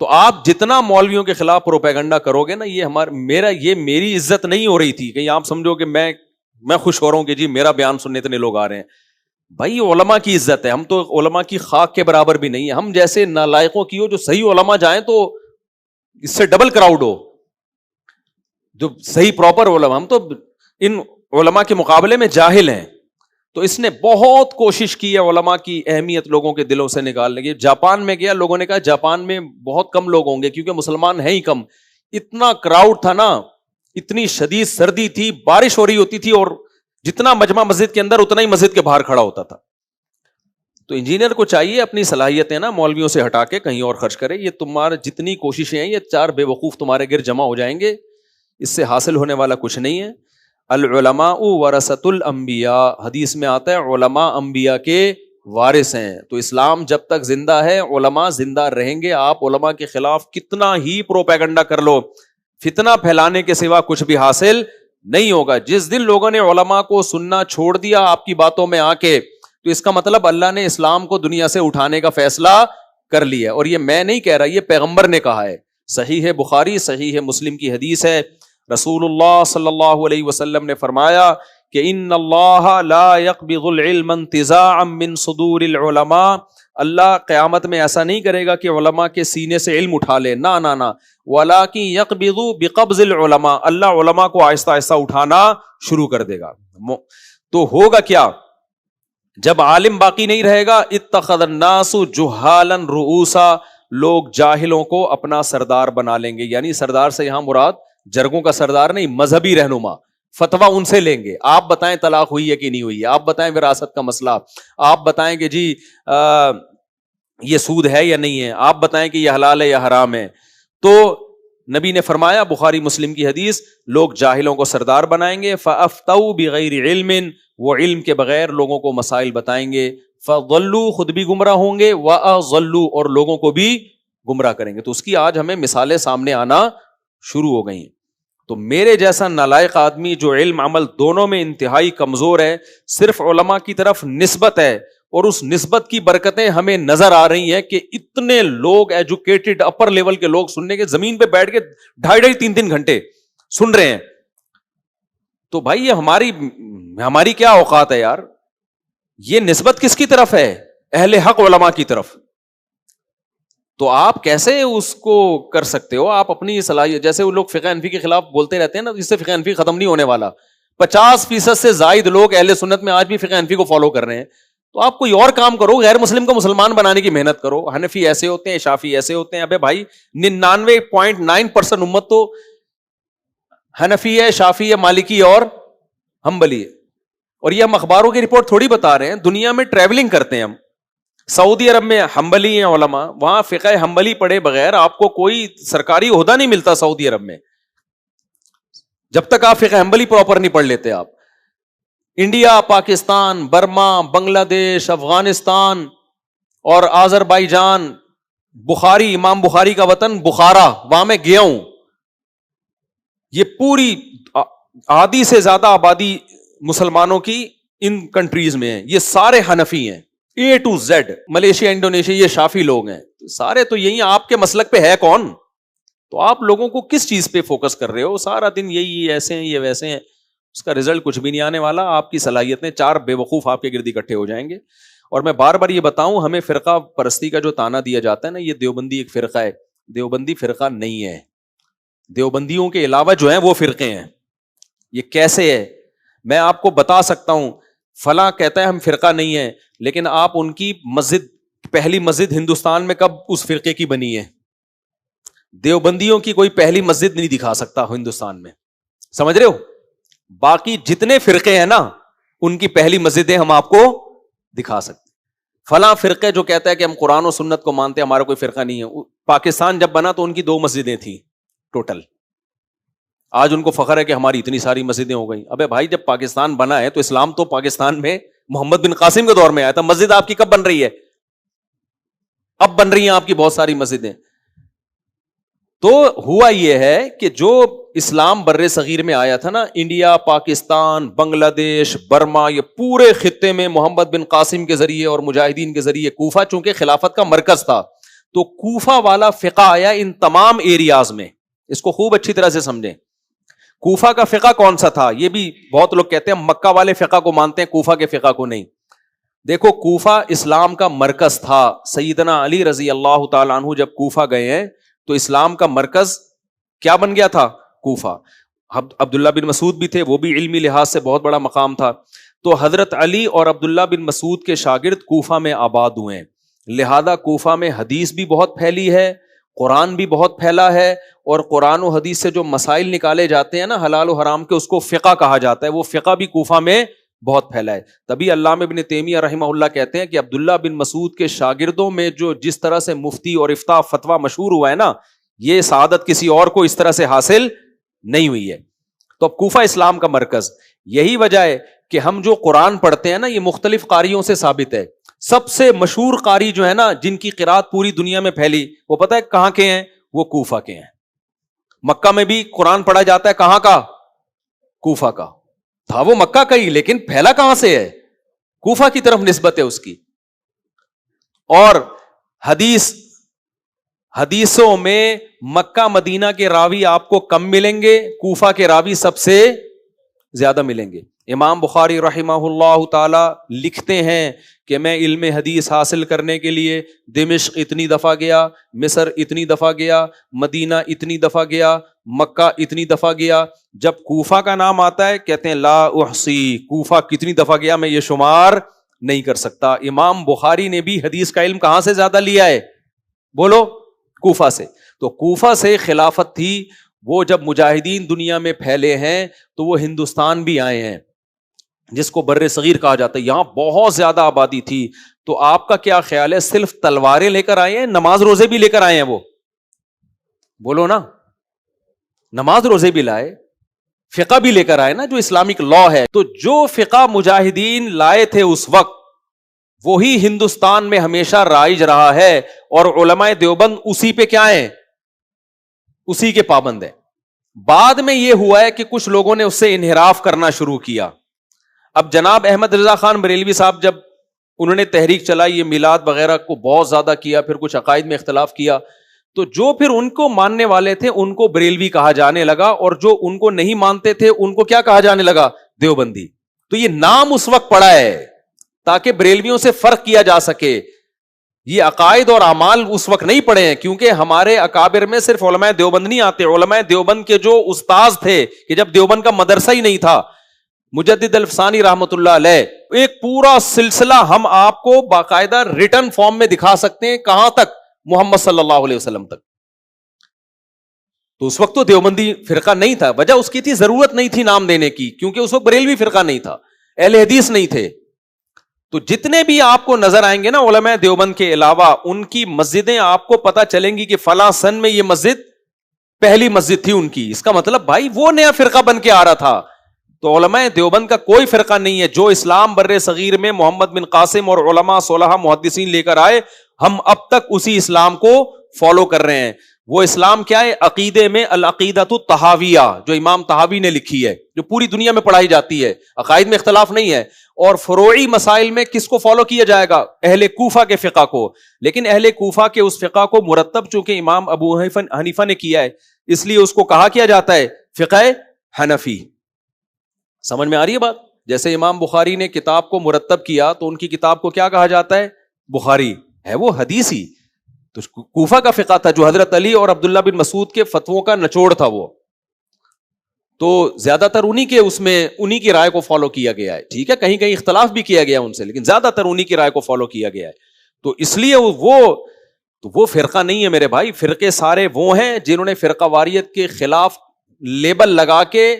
تو آپ جتنا مولویوں کے خلاف پروپیگنڈا کرو گے نا, یہ میری عزت نہیں ہو رہی تھی کہیں آپ سمجھو کہ میں خوش ہو رہا ہوں کہ جی میرا بیان سننے اتنے لوگ آ رہے ہیں. بھائی علماء کی عزت ہے, ہم تو علماء کی خاک کے برابر بھی نہیں ہے. ہم جیسے نالائقوں کی ہو, جو صحیح علماء جائیں تو اس سے ڈبل کراؤڈ ہو, جو صحیح پراپر علماء. ہم تو ان علماء کے مقابلے میں جاہل ہیں. تو اس نے بہت کوشش کی ہے علماء کی اہمیت لوگوں کے دلوں سے نکالنے کی. جاپان میں گیا, لوگوں نے کہا جاپان میں بہت کم لوگ ہوں گے کیونکہ مسلمان ہیں ہی کم. اتنا کراؤڈ تھا نا, اتنی شدید سردی تھی, بارش ہو رہی ہوتی تھی, اور جتنا مجمع مسجد کے اندر اتنا ہی مسجد کے باہر کھڑا ہوتا تھا. تو انجینئر کو چاہیے اپنی صلاحیتیں نا مولویوں سے ہٹا کے کہیں اور خرچ کرے. یہ تمہارے جتنی کوششیں ہیں یہ 4 بے وقوف تمہارے گرد جمع ہو جائیں گے, اس سے حاصل ہونے والا کچھ نہیں ہے. العلماء ورثۃ الانبیاء, حدیث میں آتا ہے علماء انبیاء کے وارث ہیں. تو اسلام جب تک زندہ ہے علماء زندہ رہیں گے. آپ علماء کے خلاف کتنا ہی پروپیگنڈا کر لو, فتنہ پھیلانے کے سوا کچھ بھی حاصل نہیں ہوگا. جس دن لوگوں نے علماء کو سننا چھوڑ دیا آپ کی باتوں میں آ کے, تو اس کا مطلب اللہ نے اسلام کو دنیا سے اٹھانے کا فیصلہ کر لیا. اور یہ میں نہیں کہہ رہا, یہ پیغمبر نے کہا ہے. صحیح ہے بخاری, صحیح ہے مسلم کی حدیث ہے. رسول اللہ صلی اللہ علیہ وسلم نے فرمایا کہ ان اللہ لا يقبض العلم انتزاعا من صدور العلماء, اللہ قیامت میں ایسا نہیں کرے گا کہ علماء کے سینے سے علم اٹھا لے, نہ نہ نہ, ولکن يقبض بقبض العلماء, اللہ علماء کو آہستہ آہستہ اٹھانا شروع کر دے گا. تو ہوگا کیا جب عالم باقی نہیں رہے گا؟ اتخذ الناس جہالا رؤوسا, لوگ جاہلوں کو اپنا سردار بنا لیں گے. یعنی سردار سے یہاں مراد جرگوں کا سردار نہیں, مذہبی رہنما. فتویٰ ان سے لیں گے, آپ بتائیں طلاق ہوئی ہے کہ نہیں ہوئی ہے, آپ بتائیں وراثت کا مسئلہ, آپ بتائیں کہ جی یہ سود ہے یا نہیں ہے, آپ بتائیں کہ یہ حلال ہے یا حرام ہے. تو نبی نے فرمایا, بخاری مسلم کی حدیث, لوگ جاہلوں کو سردار بنائیں گے. فافتوا بغیر علم, وہ علم کے بغیر لوگوں کو مسائل بتائیں گے. فضلوا, خود بھی گمراہ ہوں گے. واضلوا, اور لوگوں کو بھی گمراہ کریں گے. تو اس کی آج ہمیں مثالیں سامنے آنا شروع ہو گئی ہیں. تو میرے جیسا نالائق آدمی جو علم عمل دونوں میں انتہائی کمزور ہے, صرف علماء کی طرف نسبت ہے, اور اس نسبت کی برکتیں ہمیں نظر آ رہی ہیں کہ اتنے لوگ ایجوکیٹڈ اپر لیول کے لوگ سننے کے, زمین پہ بیٹھ کے 2.5 3 گھنٹے سن رہے ہیں. تو بھائی یہ ہماری کیا اوقات ہے یار؟ یہ نسبت کس کی طرف ہے؟ اہل حق علماء کی طرف. تو آپ کیسے اس کو کر سکتے ہو؟ آپ اپنی صلاحیت, جیسے وہ لوگ فقہ حنفی کے خلاف بولتے رہتے ہیں نا, اس سے فقہ حنفی ختم نہیں ہونے والا. 50% سے زائد لوگ اہل سنت میں آج بھی فقہ حنفی کو فالو کر رہے ہیں. تو آپ کوئی اور کام کرو, غیر مسلم کو مسلمان بنانے کی محنت کرو. حنفی ایسے ہوتے ہیں, شافی ایسے ہوتے ہیں. ابے بھائی 99.9% امت تو حنفی ہے, شافی ہے, مالکی اور حنبلی ہے. اور یہ ہم اخباروں کی رپورٹ تھوڑی بتا رہے ہیں, دنیا میں ٹریولنگ کرتے ہیں ہم. سعودی عرب میں حنبلی ہیں علماء, وہاں فقہ حنبلی پڑھے بغیر آپ کو کوئی سرکاری عہدہ نہیں ملتا سعودی عرب میں, جب تک آپ فقہ حنبلی پراپر نہیں پڑھ لیتے. آپ انڈیا, پاکستان, برما, بنگلہ دیش, افغانستان اور آذربائیجان, بخاری, امام بخاری کا وطن بخارا, وہاں میں گیا ہوں. یہ پوری آدھی سے زیادہ آبادی مسلمانوں کی ان کنٹریز میں ہے. یہ سارے حنفی ہیں A to Z. Malaysia, Indonesia, یہ شافی لوگ ہیں سارے. تو یہی آپ کے مسلک پہ ہے کون؟ تو آپ لوگوں کو کس چیز پہ فوکس کر رہے ہو؟ سارا دن یہی ایسے ہیں, یہ ویسے ہیں, اس کا رزلٹ کچھ بھی نہیں آنے والا. آپ کی صلاحیتیں 4 بے وقوف آپ کے گرد اکٹھے ہو جائیں گے. اور میں بار بار یہ بتاؤں, ہمیں فرقہ پرستی کا جو تانا دیا جاتا ہے نا, یہ دیوبندی ایک فرقہ ہے. دیوبندی فرقہ نہیں ہے. دیوبندیوں کے علاوہ جو ہیں وہ فرقے ہیں. یہ کیسے ہے میں آپ کو بتا سکتا ہوں. فلاں کہتا ہے ہم فرقہ نہیں ہے, لیکن آپ ان کی مسجد, پہلی مسجد ہندوستان میں کب اس فرقے کی بنی ہے؟ دیوبندیوں کی کوئی پہلی مسجد نہیں دکھا سکتا ہندوستان میں, سمجھ رہے ہو؟ باقی جتنے فرقے ہیں نا, ان کی پہلی مسجدیں ہم آپ کو دکھا سکتے. فلاں فرقے جو کہتا ہے کہ ہم قرآن و سنت کو مانتے ہیں, ہمارا کوئی فرقہ نہیں ہے. پاکستان جب بنا تو ان کی 2 مسجدیں تھیں ٹوٹل. آج ان کو فخر ہے کہ ہماری اتنی ساری مسجدیں ہو گئیں. ابے بھائی جب پاکستان بنا ہے تو اسلام تو پاکستان میں محمد بن قاسم کے دور میں آیا تھا. مسجد آپ کی کب بن رہی ہے؟ اب بن رہی ہیں آپ کی بہت ساری مسجدیں. تو ہوا یہ ہے کہ جو اسلام بر صغیر میں آیا تھا نا, انڈیا, پاکستان, بنگلہ دیش, برما, یہ پورے خطے میں محمد بن قاسم کے ذریعے اور مجاہدین کے ذریعے, کوفہ چونکہ خلافت کا مرکز تھا تو کوفہ والا فقہ آیا ان تمام ایریاز میں. اس کو خوب اچھی طرح سے سمجھیں. کوفہ کا فقہ کون سا تھا؟ یہ بھی بہت لوگ کہتے ہیں مکہ والے فقہ کو مانتے ہیں, کوفہ کے فقہ کو نہیں. دیکھو کوفہ اسلام کا مرکز تھا. سیدنا علی رضی اللہ تعالیٰ عنہ جب کوفہ گئے ہیں تو اسلام کا مرکز کیا بن گیا تھا؟ کوفہ. عبداللہ بن مسعود بھی تھے, وہ بھی علمی لحاظ سے بہت بڑا مقام تھا. تو حضرت علی اور عبداللہ بن مسعود کے شاگرد کوفہ میں آباد ہوئے ہیں, لہذا کوفہ میں حدیث بھی بہت پھیلی ہے, قرآن بھی بہت پھیلا ہے, اور قرآن و حدیث سے جو مسائل نکالے جاتے ہیں نا حلال و حرام کے, اس کو فقہ کہا جاتا ہے. وہ فقہ بھی کوفہ میں بہت پھیلا ہے. تبھی علامہ ابن تیمیہ رحمہ اللہ کہتے ہیں کہ عبداللہ بن مسعود کے شاگردوں میں جو جس طرح سے مفتی اور افتاء فتویٰ مشہور ہوا ہے نا, یہ سعادت کسی اور کو اس طرح سے حاصل نہیں ہوئی ہے. تو اب کوفہ اسلام کا مرکز. یہی وجہ ہے کہ ہم جو قرآن پڑھتے ہیں نا, یہ مختلف قاریوں سے ثابت ہے. سب سے مشہور قاری جو ہے نا, جن کی قرات پوری دنیا میں پھیلی, وہ پتہ ہے کہاں کے ہیں؟ وہ کوفہ کے ہیں. مکہ میں بھی قرآن پڑھا جاتا ہے, کہاں کا؟ کوفہ کا. تھا وہ مکہ کا ہی, لیکن پھیلا کہاں سے ہے؟ کوفہ کی طرف نسبت ہے اس کی. اور حدیثوں میں مکہ مدینہ کے راوی آپ کو کم ملیں گے, کوفہ کے راوی سب سے زیادہ ملیں گے. امام بخاری رحمہ اللہ تعالی لکھتے ہیں کہ میں علم حدیث حاصل کرنے کے لیے دمشق اتنی دفعہ گیا, مصر اتنی دفعہ گیا, مدینہ اتنی دفعہ گیا, مکہ اتنی دفعہ گیا. جب کوفہ کا نام آتا ہے کہتے ہیں لا احصی, کوفہ کتنی دفعہ گیا میں یہ شمار نہیں کر سکتا. امام بخاری نے بھی حدیث کا علم کہاں سے زیادہ لیا ہے؟ بولو, کوفہ سے. تو کوفہ سے خلافت تھی. وہ جب مجاہدین دنیا میں پھیلے ہیں تو وہ ہندوستان بھی آئے ہیں, جس کو بر صغیر کہا جاتا ہے. یہاں بہت زیادہ آبادی تھی. تو آپ کا کیا خیال ہے, صرف تلواریں لے کر آئے ہیں, نماز روزے بھی لے کر آئے ہیں؟ وہ بولو نا, نماز روزے بھی لائے, فقہ بھی لے کر آئے نا, جو اسلامک لا ہے. تو جو فقہ مجاہدین لائے تھے اس وقت, وہی ہندوستان میں ہمیشہ رائج رہا ہے, اور علماء دیوبند اسی پہ کیا ہیں؟ اسی کے پابند ہیں. بعد میں یہ ہوا ہے کہ کچھ لوگوں نے اس سے انحراف کرنا شروع کیا. اب جناب احمد رضا خان بریلوی صاحب جب انہوں نے تحریک چلائی, یہ میلاد وغیرہ کو بہت زیادہ کیا, پھر کچھ عقائد میں اختلاف کیا, تو جو پھر ان کو ماننے والے تھے ان کو بریلوی کہا جانے لگا, اور جو ان کو نہیں مانتے تھے ان کو کیا کہا جانے لگا؟ دیوبندی. تو یہ نام اس وقت پڑا ہے تاکہ بریلویوں سے فرق کیا جا سکے. یہ عقائد اور اعمال اس وقت نہیں پڑے ہیں, کیونکہ ہمارے اکابر میں صرف علماء دیوبند نہیں آتے. علماء دیوبند کے جو استاذ تھے, کہ جب دیوبند کا مدرسہ ہی نہیں تھا, مجدد الفسانی رحمۃ اللہ علیہ, ایک پورا سلسلہ ہم آپ کو باقاعدہ ریٹن فارم میں دکھا سکتے ہیں. کہاں تک؟ محمد صلی اللہ علیہ وسلم تک. تو اس وقت تو دیوبندی فرقہ نہیں تھا. وجہ اس کی تھی, ضرورت نہیں تھی نام دینے کی, کیونکہ اس وقت بریلوی فرقہ نہیں تھا, اہل حدیث نہیں تھے. تو جتنے بھی آپ کو نظر آئیں گے نا علماء دیوبند کے علاوہ, ان کی مسجدیں آپ کو پتہ چلیں گی کہ فلاں سن میں یہ مسجد پہلی مسجد تھی ان کی. اس کا مطلب بھائی وہ نیا فرقہ بن کے آ رہا تھا. تو علماء دیوبند کا کوئی فرقہ نہیں ہے. جو اسلام بر صغیر میں محمد بن قاسم اور علماء صلحاء محدثین لے کر آئے, ہم اب تک اسی اسلام کو فالو کر رہے ہیں. وہ اسلام کیا ہے؟ عقیدے میں العقیدۃ الطحاویہ, جو امام طحاوی نے لکھی ہے, جو پوری دنیا میں پڑھائی جاتی ہے. عقائد میں اختلاف نہیں ہے. اور فروعی مسائل میں کس کو فالو کیا جائے گا؟ اہل کوفہ کے فقہ کو. لیکن اہل کوفہ کے اس فقہ کو مرتب چونکہ امام ابو حنیفہ نے کیا ہے, اس لیے اس کو کہا کیا جاتا ہے فقہ حنفی. سمجھ میں آ رہی ہے بات؟ جیسے امام بخاری نے کتاب کو مرتب کیا تو ان کی کتاب کو کیا کہا جاتا ہے؟ بخاری. ہے وہ حدیثی. تو کوفہ کا فقہ تھا جو حضرت علی اور عبداللہ بن مسعود کے فتووں کا نچوڑ تھا. وہ تو زیادہ تر انہی کی رائے کو فالو کیا گیا ہے. ٹھیک ہے, کہیں کہیں اختلاف بھی کیا گیا ان سے, لیکن زیادہ تر انہی کی رائے کو فالو کیا گیا ہے. تو اس لیے وہ فرقہ نہیں ہے میرے بھائی. فرقے سارے وہ ہیں جنہوں نے فرقہ واریت کے خلاف لیبل لگا کے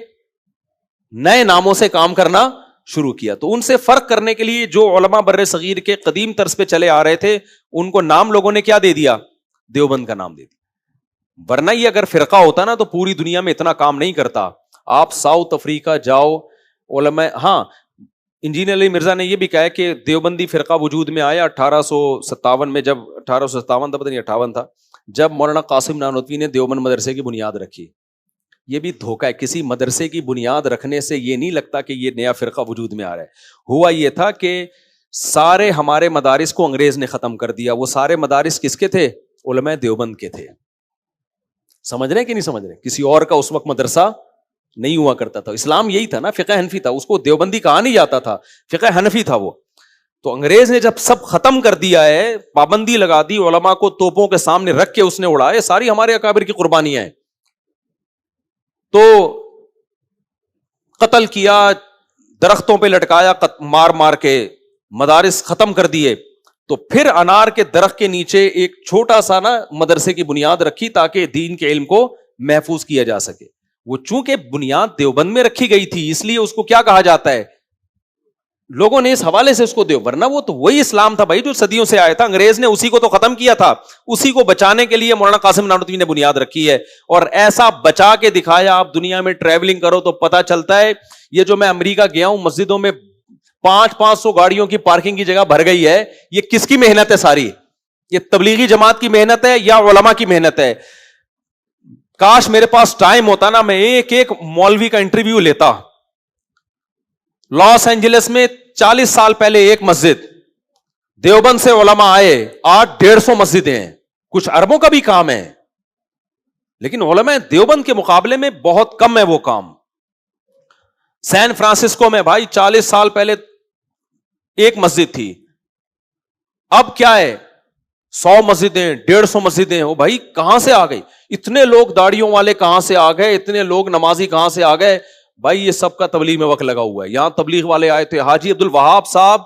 نئے ناموں سے کام کرنا شروع کیا. تو ان سے فرق کرنے کے لیے جو علماء بر صغیر کے قدیم طرز پہ چلے آ رہے تھے, ان کو نام لوگوں نے کیا دے دیا؟ دیوبند کا نام دے دیا. ورنہ یہ اگر فرقہ ہوتا نا تو پوری دنیا میں اتنا کام نہیں کرتا. آپ ساؤتھ افریقہ جاؤ, علماء, ہاں انجینئر علی مرزا نے یہ بھی کہا ہے کہ دیوبندی فرقہ وجود میں آیا 1857 میں, جب 1857 تھا, پتہ نہیں 58 تھا, جب مولانا قاسم نانوتوی نے دیوبند مدرسے کی بنیاد رکھی. یہ بھی دھوکہ ہے. کسی مدرسے کی بنیاد رکھنے سے یہ نہیں لگتا کہ یہ نیا فرقہ وجود میں آ رہا ہے. ہوا یہ تھا کہ سارے ہمارے مدارس کو انگریز نے ختم کر دیا. وہ سارے مدارس کس کے تھے؟ علماء دیوبند کے تھے. سمجھ رہے کہ نہیں سمجھ رہے؟ کسی اور کا اس وقت مدرسہ نہیں ہوا کرتا تھا. اسلام یہی تھا نا, فقہ حنفی تھا. اس کو دیوبندی کہا نہیں جاتا تھا, فقہ حنفی تھا وہ. تو انگریز نے جب سب ختم کر دیا ہے, پابندی لگا دی, علماء کو توپوں کے سامنے رکھ کے اس نے اڑائے. ساری ہمارے اکابر کی قربانیاں ہیں. تو قتل کیا, درختوں پہ لٹکایا, مار مار کے مدارس ختم کر دیے. تو پھر انار کے درخت کے نیچے ایک چھوٹا سا نا مدرسے کی بنیاد رکھی تاکہ دین کے علم کو محفوظ کیا جا سکے. وہ چونکہ بنیاد دیوبند میں رکھی گئی تھی, اس لیے اس کو کیا کہا جاتا ہے؟ لوگوں نے اس حوالے سے اس کو دے, ورنہ وہ تو وہی اسلام تھا بھائی جو صدیوں سے آیا تھا. انگریز نے اسی کو تو ختم کیا تھا, اسی کو بچانے کے لیے مولانا قاسم نانوتوی نے بنیاد رکھی ہے, اور ایسا بچا کے دکھایا. آپ دنیا میں ٹریولنگ کرو تو پتا چلتا ہے, یہ جو میں امریکہ گیا ہوں, مسجدوں میں 500 گاڑیوں کی پارکنگ کی جگہ بھر گئی ہے, یہ کس کی محنت ہے ساری؟ یہ تبلیغی جماعت کی محنت ہے یا علماء کی محنت ہے؟ کاش میرے پاس ٹائم ہوتا نا, میں ایک ایک مولوی کا انٹرویو لیتا. لاس اینجلس میں 40 سال پہلے ایک مسجد, دیوبند سے علماء آئے, آج 150 مسجدیں ہیں. کچھ اربوں کا بھی کام ہے, لیکن علماء دیوبند کے مقابلے میں بہت کم ہے وہ کام. سین فرانسسکو میں بھائی 40 سال پہلے ایک مسجد تھی, اب کیا ہے 100 مسجدیں, 150 مسجدیں. وہ بھائی کہاں سے آ گئی؟ اتنے لوگ داڑیوں والے کہاں سے آ گئے؟ اتنے لوگ نمازی کہاں سے آ گئے؟ بھائی یہ سب کا تبلیغ میں وقت لگا ہوا ہے. یہاں تبلیغ والے آئے تھے, حاجی عبد الوہاب صاحب,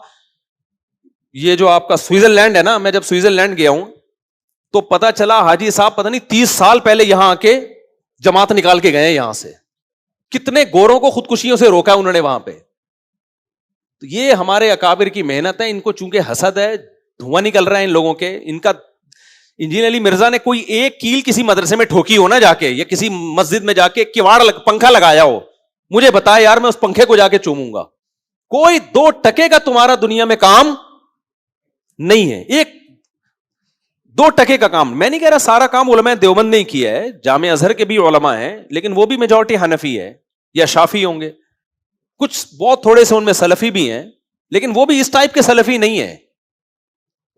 یہ جو آپ کا سوئٹزرلینڈ ہے نا, میں جب سوئٹزرلینڈ گیا ہوں تو پتا چلا حاجی صاحب پتہ نہیں 30 سال پہلے یہاں آ کے جماعت نکال کے گئے یہاں سے. کتنے گوروں کو خودکشیوں سے روکا انہوں نے وہاں پہ. تو یہ ہمارے اکابر کی محنت ہے. ان کو چونکہ حسد ہے, دھواں نکل رہا ہے ان لوگوں کے. ان کا انجینئر علی مرزا نے کوئی ایک کیل کسی مدرسے میں ٹھوکی ہو نا جا کے, یا کسی مسجد میں جا کے کواڑ پنکھا لگایا ہو, مجھے بتایا یار, میں اس پنکھے کو جا کے چوموں گا. کوئی 2 ٹکے کا تمہارا دنیا میں کام نہیں ہے, ایک 2 ٹکے کا کام. میں نہیں کہہ رہا سارا کام علماء دیوبند نے کیا ہے, جامع ازہر کے بھی علماء ہیں, لیکن وہ بھی میجورٹی حنفی ہے یا شافی ہوں گے. کچھ بہت تھوڑے سے ان میں سلفی بھی ہیں, لیکن وہ بھی اس ٹائپ کے سلفی نہیں ہے.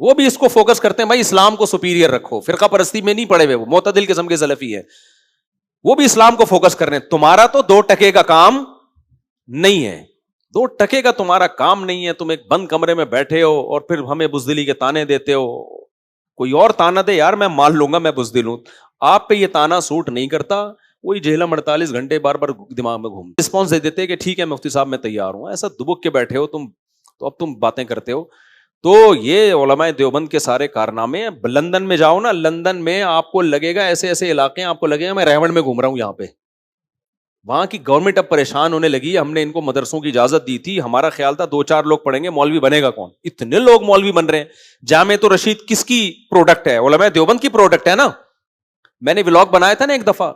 وہ بھی اس کو فوکس کرتے ہیں بھائی اسلام کو سپیریئر رکھو, فرقہ پرستی میں نہیں پڑے ہوئے, وہ معتدل قسم کے سلفی ہیں. وہ بھی اسلام کو فوکس کر رہے ہیں. تمہارا تو 2 ٹکے کا کام نہیں ہے, 2 ٹکے کا تمہارا کام نہیں ہے. تم ایک بند کمرے میں بیٹھے ہو اور پھر ہمیں بزدلی کے تانے دیتے ہو. کوئی اور تانا دے یار, میں مان لوں گا میں بزدل ہوں. آپ پہ یہ تانا سوٹ نہیں کرتا. وہی جہلم 48 گھنٹے بار بار دماغ میں گھوم رسپانس دے دیتے کہ ٹھیک ہے مفتی صاحب میں تیار ہوں. ایسا دبک کے بیٹھے ہو تم, تو اب تم باتیں کرتے ہو. تو یہ علماء دیوبند کے سارے کارنامے. لندن میں جاؤ نا, لندن میں آپ کو لگے گا ایسے ایسے علاقے, آپ کو لگے گا میں ریونڈ میں گھوم رہا ہوں یہاں پہ. وہاں کی گورنمنٹ اب پریشان ہونے لگی. ہم نے ان کو مدرسوں کی اجازت دی تھی, ہمارا خیال تھا 2-4 لوگ پڑھیں گے, مولوی بنے گا کون؟ اتنے لوگ مولوی بن رہے ہیں. جامعۃ الرشید کس کی پروڈکٹ ہے؟ علماء دیوبند کی پروڈکٹ ہے نا. میں نے ولاگ بنایا تھا نا ایک دفعہ,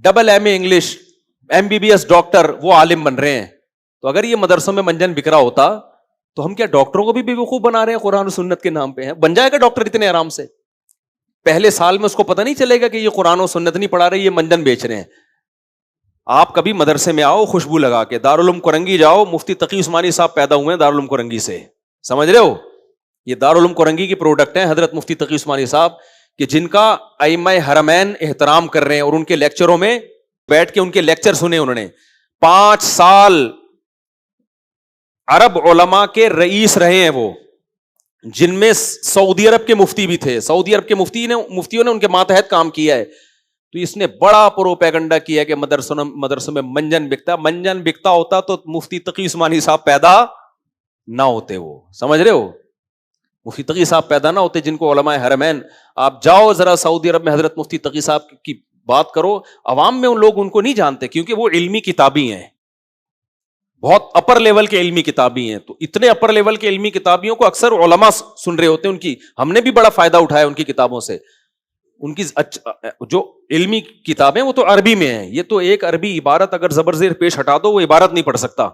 AA انگلش, MBBS ڈاکٹر, وہ عالم بن رہے ہیں. تو اگر یہ مدرسوں میں منجن بکرا ہوتا تو ہم کیا ڈاکٹروں کو بھی بیوقوف بنا رہے ہیں قرآن و سنت کے نام پہ؟ ہیں بن جائے گا ڈاکٹر اتنے آرام سے. پہلے سال میں اس کو پتہ نہیں چلے گا کہ یہ قرآن و سنت نہیں پڑھا رہے, یہ منجن بیچ رہے ہیں. آپ کبھی مدرسے میں آؤ خوشبو لگا کے, دارالعلوم کرنگی جاؤ, مفتی تقی عثمانی صاحب پیدا ہوئے ہیں دارالعلوم کرنگی سے, سمجھ رہے ہو؟ یہ دارالعلوم کرنگی کی پروڈکٹ ہیں حضرت مفتی تقی عثمانی صاحب, کہ جن کا ائمہ حرمین احترام کر رہے ہیں, اور ان کے لیکچروں میں بیٹھ کے ان کے لیکچر سنے انہوں نے. 5 سال عرب علماء کے رئیس رہے ہیں وہ, جن میں سعودی عرب کے مفتی بھی تھے. سعودی عرب کے مفتیوں نے ان کے ماتحت کام کیا ہے. تو اس نے بڑا پروپیگنڈا کیا کہ مدرسوں میں منجن بکتا. منجن بکتا ہوتا تو مفتی تقی عثمانی صاحب پیدا نہ ہوتے. وہ سمجھ رہے ہو, مفتی تقی صاحب پیدا نہ ہوتے, جن کو علماء حرمین. آپ جاؤ ذرا سعودی عرب میں, حضرت مفتی تقی صاحب کی بات کرو, عوام میں ان لوگ ان کو نہیں جانتے, کیونکہ وہ علمی کتابی ہیں, بہت اپر لیول کے علمی کتابی ہیں. تو اتنے اپر لیول کے علمی کتابیوں کو اکثر علماء سن رہے ہوتے ہیں ان کی. ہم نے بھی بڑا فائدہ اٹھایا ان کی کتابوں سے. ان کی جو علمی کتابیں وہ تو عربی میں ہیں. یہ تو ایک عربی عبارت اگر زبر زیر پیش ہٹا دو وہ عبارت نہیں پڑھ سکتا.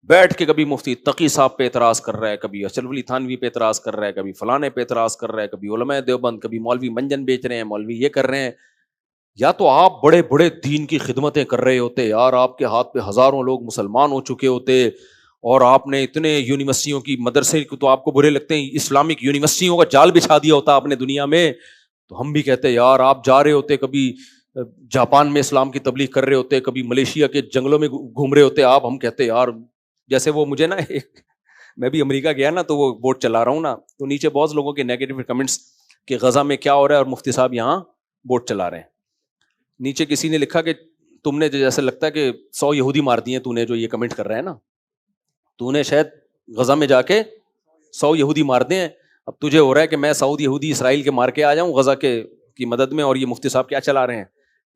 بیٹھ کے کبھی مفتی تقی صاحب پہ اعتراض کر رہا ہے, کبھی اشرف علی تھانوی پہ اعتراض کر رہا ہے, کبھی فلانے پہ اعتراض کر رہا ہے, کبھی علماء دیوبند, کبھی مولوی منجن بیچ رہے ہیں, مولوی یہ کر رہے ہیں. یا تو آپ بڑے بڑے دین کی خدمتیں کر رہے ہوتے یار, آپ کے ہاتھ پہ ہزاروں لوگ مسلمان ہو چکے ہوتے, اور آپ نے اتنے یونیورسٹیوں کی مدرسے کو تو آپ کو برے لگتے ہیں, اسلامک یونیورسٹیوں کا جال بچھا دیا ہوتا آپ نے دنیا میں. تو ہم بھی کہتے یار آپ جا رہے ہوتے, کبھی جاپان میں اسلام کی تبلیغ کر رہے ہوتے, کبھی ملیشیا کے جنگلوں میں گھوم رہے ہوتے آپ. ہم کہتے یار, جیسے وہ مجھے نا میں بھی امریکہ گیا نا, تو وہ بوٹ چلا رہا ہوں نا, تو نیچے بہت لوگوں کے نیگیٹو کمنٹس کہ غزہ میں کیا ہو رہا ہے اور مفتی صاحب یہاں بوٹ چلا رہے ہیں. نیچے کسی نے لکھا کہ تم نے جیسے لگتا ہے کہ 100 یہودی مار دیے تو نے جو یہ کمنٹ کر رہا ہے نا, تو نے شاید غزہ میں جا کے 100 یہودی مار دے ہیں. اب تجھے ہو رہا ہے کہ میں 100 یہودی اسرائیل کے مار کے آ جاؤں غزہ کی مدد میں, اور یہ مفتی صاحب کیا چلا رہے ہیں.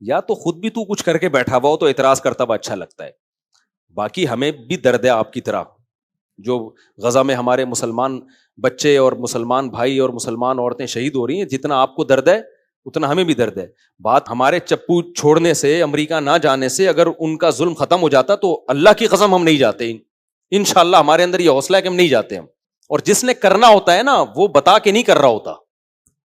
یا تو خود بھی تو کچھ کر کے بیٹھا ہوا ہو تو اعتراض کرتا ہوا اچھا لگتا ہے. باقی ہمیں بھی درد ہے آپ کی طرح, جو غزہ میں ہمارے مسلمان بچے اور مسلمان بھائی اور مسلمان عورتیں شہید ہو رہی ہیں، جتنا آپ کو درد ہے اتنا ہمیں بھی درد ہے. بات ہمارے چپو چھوڑنے سے، امریکہ نہ جانے سے اگر ان کا ظلم ختم ہو جاتا تو اللہ کی قسم ہم نہیں جاتے. انشاءاللہ ہمارے اندر یہ حوصلہ ہے کہ ہم نہیں جاتے ہم. اور جس نے کرنا ہوتا ہے نا وہ بتا کے نہیں کر رہا ہوتا،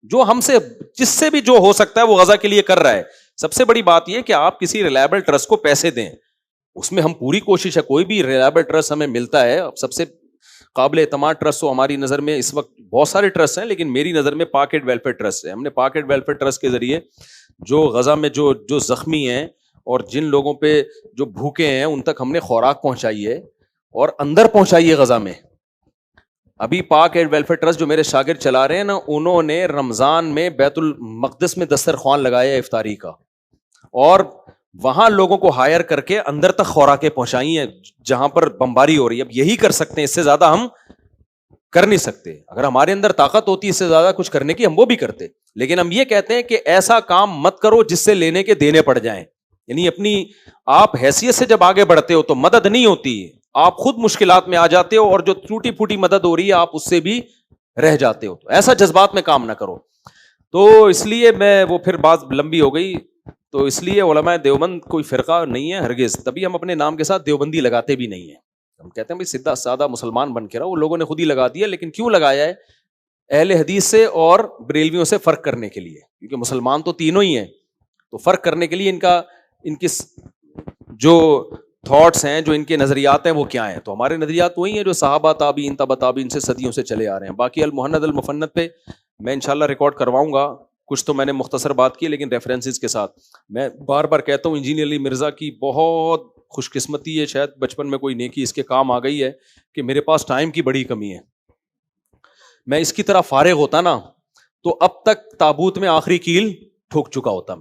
جو ہم سے جس سے بھی جو ہو سکتا ہے وہ غزہ کے لیے کر رہا ہے. سب سے بڑی بات یہ کہ آپ کسی ریلائبل ٹرسٹ کو پیسے دیں، اس میں ہم پوری کوشش ہے. کوئی بھی ریلائبل ٹرسٹ ہمیں ملتا ہے، سب سے قابل اعتماد ٹرسٹ تو ہماری نظر میں اس وقت بہت سارے ٹرسٹ ہیں، لیکن میری نظر میں پاک ایڈ ویلفیئر ٹرسٹ ہے. ہم نے پاک ایڈ ویلفیئر ٹرسٹ کے ذریعے جو غزہ میں جو زخمی ہیں اور جن لوگوں پہ جو بھوکے ہیں ان تک ہم نے خوراک پہنچائی ہے اور اندر پہنچائی ہے غزہ میں. ابھی پاک ایڈ ویلفیئر ٹرسٹ جو میرے شاگرد چلا رہے ہیں نا، انہوں نے رمضان میں بیت المقدس میں دسترخوان لگایا افطاری کا، اور وہاں لوگوں کو ہائر کر کے اندر تک خوراکیں پہنچائی ہیں جہاں پر بمباری ہو رہی ہے. اب یہی کر سکتے ہیں، اس سے زیادہ ہم کر نہیں سکتے. اگر ہمارے اندر طاقت ہوتی اس سے زیادہ کچھ کرنے کی ہم وہ بھی کرتے، لیکن ہم یہ کہتے ہیں کہ ایسا کام مت کرو جس سے لینے کے دینے پڑ جائیں. یعنی اپنی آپ حیثیت سے جب آگے بڑھتے ہو تو مدد نہیں ہوتی، آپ خود مشکلات میں آ جاتے ہو، اور جو ٹوٹی پھوٹی مدد ہو رہی ہے آپ اس سے بھی رہ جاتے ہو. تو ایسا جذبات میں کام نہ کرو. تو اس لیے میں وہ پھر بات لمبی ہو گئی. تو اس لیے علماء دیوبند کوئی فرقہ نہیں ہے ہرگز، تبھی ہم اپنے نام کے ساتھ دیوبندی لگاتے بھی نہیں ہیں. ہم کہتے ہیں بھائی سیدھا سادہ مسلمان بن کے رہو. وہ لوگوں نے خود ہی لگا دیا، لیکن کیوں لگایا ہے؟ اہل حدیث سے اور بریلویوں سے فرق کرنے کے لیے، کیونکہ مسلمان تو تینوں ہی ہیں. تو فرق کرنے کے لیے ان کی جو تھاٹس ہیں، جو ان کے نظریات ہیں وہ کیا ہیں. تو ہمارے نظریات وہی ہیں جو صحابہ تابعین تبع تابعین سے صدیوں سے چلے آ رہے ہیں. باقی المہند المفند پہ میں انشاءاللہ ریکارڈ کرواؤں گا. کچھ تو میں نے مختصر بات کی لیکن ریفرنسز کے ساتھ. میں بار بار کہتا ہوں انجینئر علی مرزا کی بہت خوش قسمتی ہے، شاید بچپن میں کوئی نیکی اس کے کام آ گئی ہے کہ میرے پاس ٹائم کی بڑی کمی ہے. میں اس کی طرح فارغ ہوتا نا تو اب تک تابوت میں آخری کیل ٹھوک چکا ہوتا.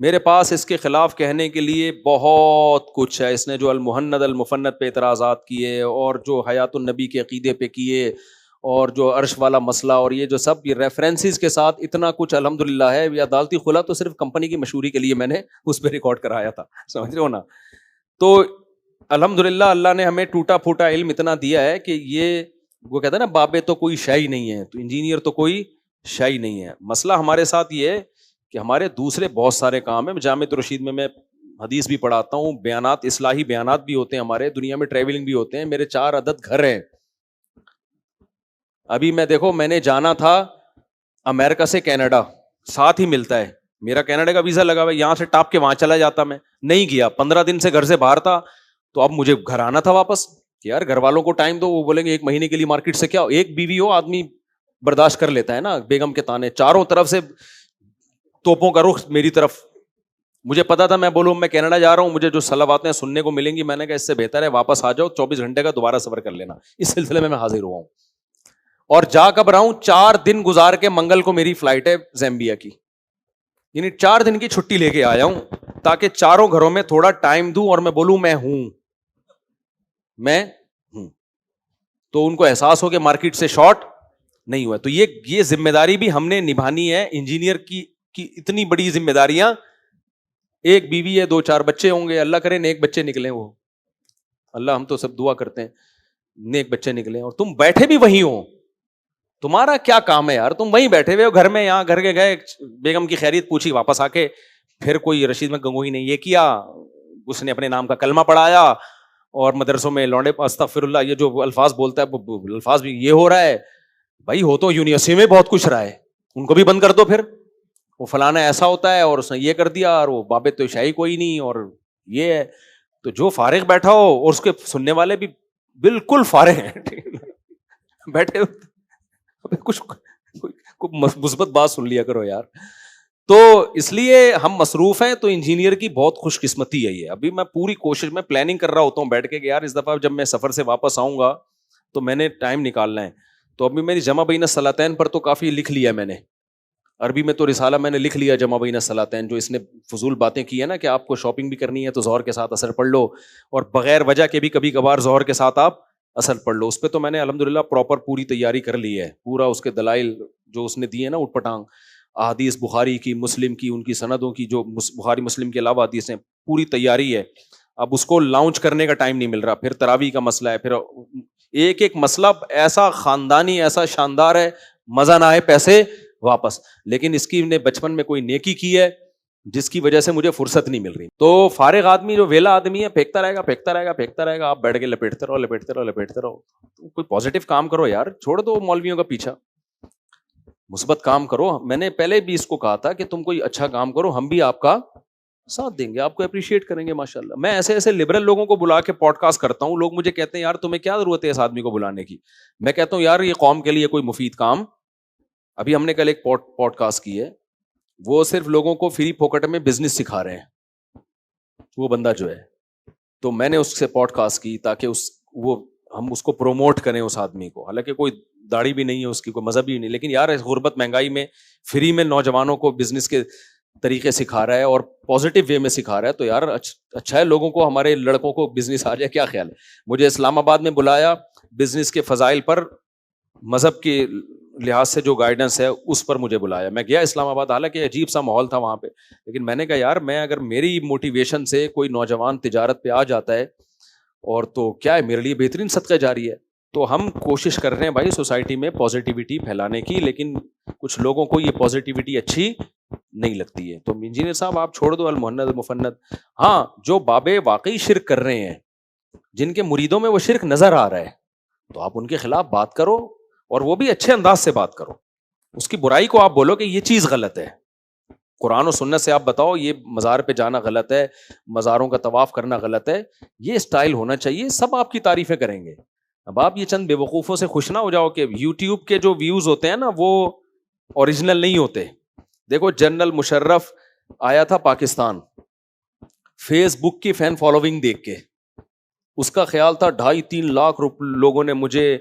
میرے پاس اس کے خلاف کہنے کے لیے بہت کچھ ہے. اس نے جو المہند المفند پہ اعتراضات کیے، اور جو حیات النبی کے عقیدے پہ کیے، اور جو عرش والا مسئلہ، اور یہ جو سب ریفرنسز کے ساتھ اتنا کچھ الحمدللہ ہے. یہ عدالتی خلا تو صرف کمپنی کی مشہوری کے لیے میں نے اس پہ ریکارڈ کرایا تھا، سمجھ رہے ہو نا. تو الحمدللہ اللہ نے ہمیں ٹوٹا پھوٹا علم اتنا دیا ہے کہ یہ وہ کہتا ہے نا بابے تو کوئی شے ہی نہیں ہے، تو انجینئر تو کوئی شے ہی نہیں ہے. مسئلہ ہمارے ساتھ یہ ہے کہ ہمارے دوسرے بہت سارے کام ہیں. جامع رشید میں حدیث بھی پڑھاتا ہوں، بیانات اصلاحی بیانات بھی ہوتے ہیں ہمارے، دنیا میں ٹریولنگ بھی ہوتے ہیں. میرے 4 عدد گھر ہیں. ابھی میں دیکھو میں نے جانا تھا امریکہ سے کینیڈا، ساتھ ہی ملتا ہے. میرا کینیڈا کا ویزا لگا ہوا ہے، یہاں سے ٹاپ کے وہاں چلا جاتا. میں نہیں گیا، 15 دن سے گھر سے باہر تھا. تو اب مجھے گھر آنا تھا واپس کہ یار گھر والوں کو ٹائم دو. وہ بولیں گے 1 مہینے کے لیے مارکیٹ سے کیا، ایک بیوی ہو آدمی برداشت کر لیتا ہے نا. بیگم کے تانے چاروں طرف سے، توپوں کا رخ میری طرف. مجھے پتا تھا میں بولوں میں کینیڈا جا رہا ہوں، مجھے جو صلواتیں سننے کو ملیں گی، میں نے کہا اس سے بہتر ہے واپس آ جاؤ، 24 گھنٹے کا دوبارہ سفر کر لینا. اس سلسلے میں حاضر ہوا ہوں. اور جا کب رہا ہوں، 4 دن گزار کے منگل کو میری فلائٹ ہے زیمبیا کی. یعنی 4 دن کی چھٹی لے کے آیا ہوں تاکہ چاروں گھروں میں تھوڑا ٹائم دوں اور میں بولوں میں ہوں. تو ان کو احساس ہو کہ مارکیٹ سے شارٹ نہیں ہوا. تو یہ ذمہ داری بھی ہم نے نبھانی ہے. انجینئر کی اتنی بڑی ذمہ داریاں، ایک بیوی ہے، 2-4 بچے ہوں گے، اللہ کرے نیک بچے نکلیں. وہ اللہ ہم تو سب دعا کرتے ہیں نیک بچے نکلیں. اور تم بیٹھے بھی وہیں ہو، تمہارا کیا کام ہے یار؟ تم وہیں بیٹھے ہوئے ہو گھر میں. یہاں گھر کے گئے، بیگم کی خیریت پوچھی، واپس آ کے پھر کوئی رشید میں گنگوئی نہیں یہ کیا، اس نے اپنے نام کا کلمہ پڑھایا، اور مدرسوں میں لونڈے استغفر اللہ یہ جو الفاظ بولتا ہے وہ الفاظ بھی یہ ہو رہا ہے. بھائی ہو تو یونیورسٹی میں بہت کچھ رہا ہے، ان کو بھی بند کر دو. پھر وہ فلانا ایسا ہوتا ہے اور اس نے یہ کر دیا، اور وہ بابے تو شاہی کوئی نہیں، اور یہ ہے. تو جو فارغ بیٹھا ہو، اور اس کے سننے والے بھی بالکل فارغ ہیں بیٹھے کچھ مثبت بات سن لیا کرو یار. تو اس لیے ہم مصروف ہیں. تو انجینئر کی بہت خوش قسمتی ہے یہ. ابھی میں پوری کوشش میں پلاننگ کر رہا ہوتا ہوں بیٹھ کے کہ یار اس دفعہ جب میں سفر سے واپس آؤں گا تو میں نے ٹائم نکالنا ہے. تو ابھی میری جمع بین الصلاتین پر تو کافی لکھ لیا میں نے، عربی میں تو رسالہ میں نے لکھ لیا جمع بین الصلاتین. جو اس نے فضول باتیں کی ہیں نا کہ آپ کو شاپنگ بھی کرنی ہے تو ظہر کے ساتھ اثر پڑھ لو، اور بغیر وجہ کے بھی کبھی کبھار ظہر کے ساتھ آپ اثر پڑھ لو. اس پہ تو میں نے الحمدللہ پراپر پوری تیاری کر لی ہے. پورا اس کے دلائل جو اس نے دیے ہیں نا اٹھ پٹانگ، احادیث بخاری کی، مسلم کی، ان کی سندوں کی، جو بخاری مسلم کے علاوہ حدیث ہیں، پوری تیاری ہے. اب اس کو لانچ کرنے کا ٹائم نہیں مل رہا, پھر تراویح کا مسئلہ ہے, پھر ایک ایک مسئلہ ایسا خاندانی ایسا شاندار ہے, مزہ نہ آئے پیسے واپس. لیکن اس کی نے بچپن میں کوئی نیکی کی ہے جس کی وجہ سے مجھے فرصت نہیں مل رہی. تو فارغ آدمی جو ویلا آدمی ہے پھینکتا رہے گا, آپ بیٹھ کے لپیٹتے رہو. کوئی پازیٹیو کام کرو یار, چھوڑ دو مولویوں کا پیچھا, مثبت کام کرو. میں نے پہلے بھی اس کو کہا تھا کہ تم کوئی اچھا کام کرو, ہم بھی آپ کا ساتھ دیں گے, آپ کو اپریشیٹ کریں گے. ماشاءاللہ میں ایسے لبرل لوگوں کو بلا کے پوڈ کاسٹ کرتا ہوں, لوگ مجھے کہتے ہیں یار تمہیں کیا ضرورت ہے اس آدمی کو بلانے کی. میں کہتا ہوں یار یہ قوم کے لیے کوئی مفید کام. ابھی ہم نے کل ایک پوڈ کاسٹ کی ہے, وہ صرف لوگوں کو فری پوکٹ میں بزنس سکھا رہے ہیں, وہ بندہ جو ہے. تو میں نے اس سے پوڈ کاسٹ کی تاکہ ہم اس کو پروموٹ کریں اس آدمی کو. حالانکہ کوئی داڑھی بھی نہیں ہے اس کی, کوئی مذہب بھی نہیں, لیکن یار غربت مہنگائی میں فری میں نوجوانوں کو بزنس کے طریقے سکھا رہا ہے اور پازیٹیو وے میں سکھا رہا ہے. تو یار اچھا ہے, لوگوں کو ہمارے لڑکوں کو بزنس آ جائے, کیا خیال ہے. مجھے اسلام آباد میں بلایا بزنس کے فضائل پر, مذہب کے لحاظ سے جو گائیڈنس ہے اس پر مجھے بلایا. میں گیا اسلام آباد, حالانکہ عجیب سا ماحول تھا وہاں پہ, لیکن میں نے کہا یار میں اگر میری موٹیویشن سے کوئی نوجوان تجارت پہ آ جاتا ہے اور تو کیا ہے, میرے لیے بہترین صدقہ جاری ہے. تو ہم کوشش کر رہے ہیں بھائی سوسائٹی میں پازیٹیوٹی پھیلانے کی, لیکن کچھ لوگوں کو یہ پازیٹیوٹی اچھی نہیں لگتی ہے. تو انجینئر صاحب آپ چھوڑ دو المہند المفند. ہاں جو بابے واقعی شرک کر رہے ہیں, جن کے مریدوں میں وہ شرک نظر آ رہا ہے, تو آپ ان کے خلاف بات کرو, اور وہ بھی اچھے انداز سے بات کرو. اس کی برائی کو آپ بولو کہ یہ چیز غلط ہے, قرآن و سنت سے آپ بتاؤ یہ مزار پہ جانا غلط ہے, مزاروں کا طواف کرنا غلط ہے, یہ اسٹائل ہونا چاہیے, سب آپ کی تعریفیں کریں گے. اب آپ یہ چند بے وقوفوں سے خوش نہ ہو جاؤ کہ یوٹیوب کے جو ویوز ہوتے ہیں نا وہ اوریجنل نہیں ہوتے. دیکھو جنرل مشرف آیا تھا پاکستان, فیس بک کی فین فالوئنگ دیکھ کے, اس کا خیال تھا 2.5-3 لاکھ لوگوں نے مجھے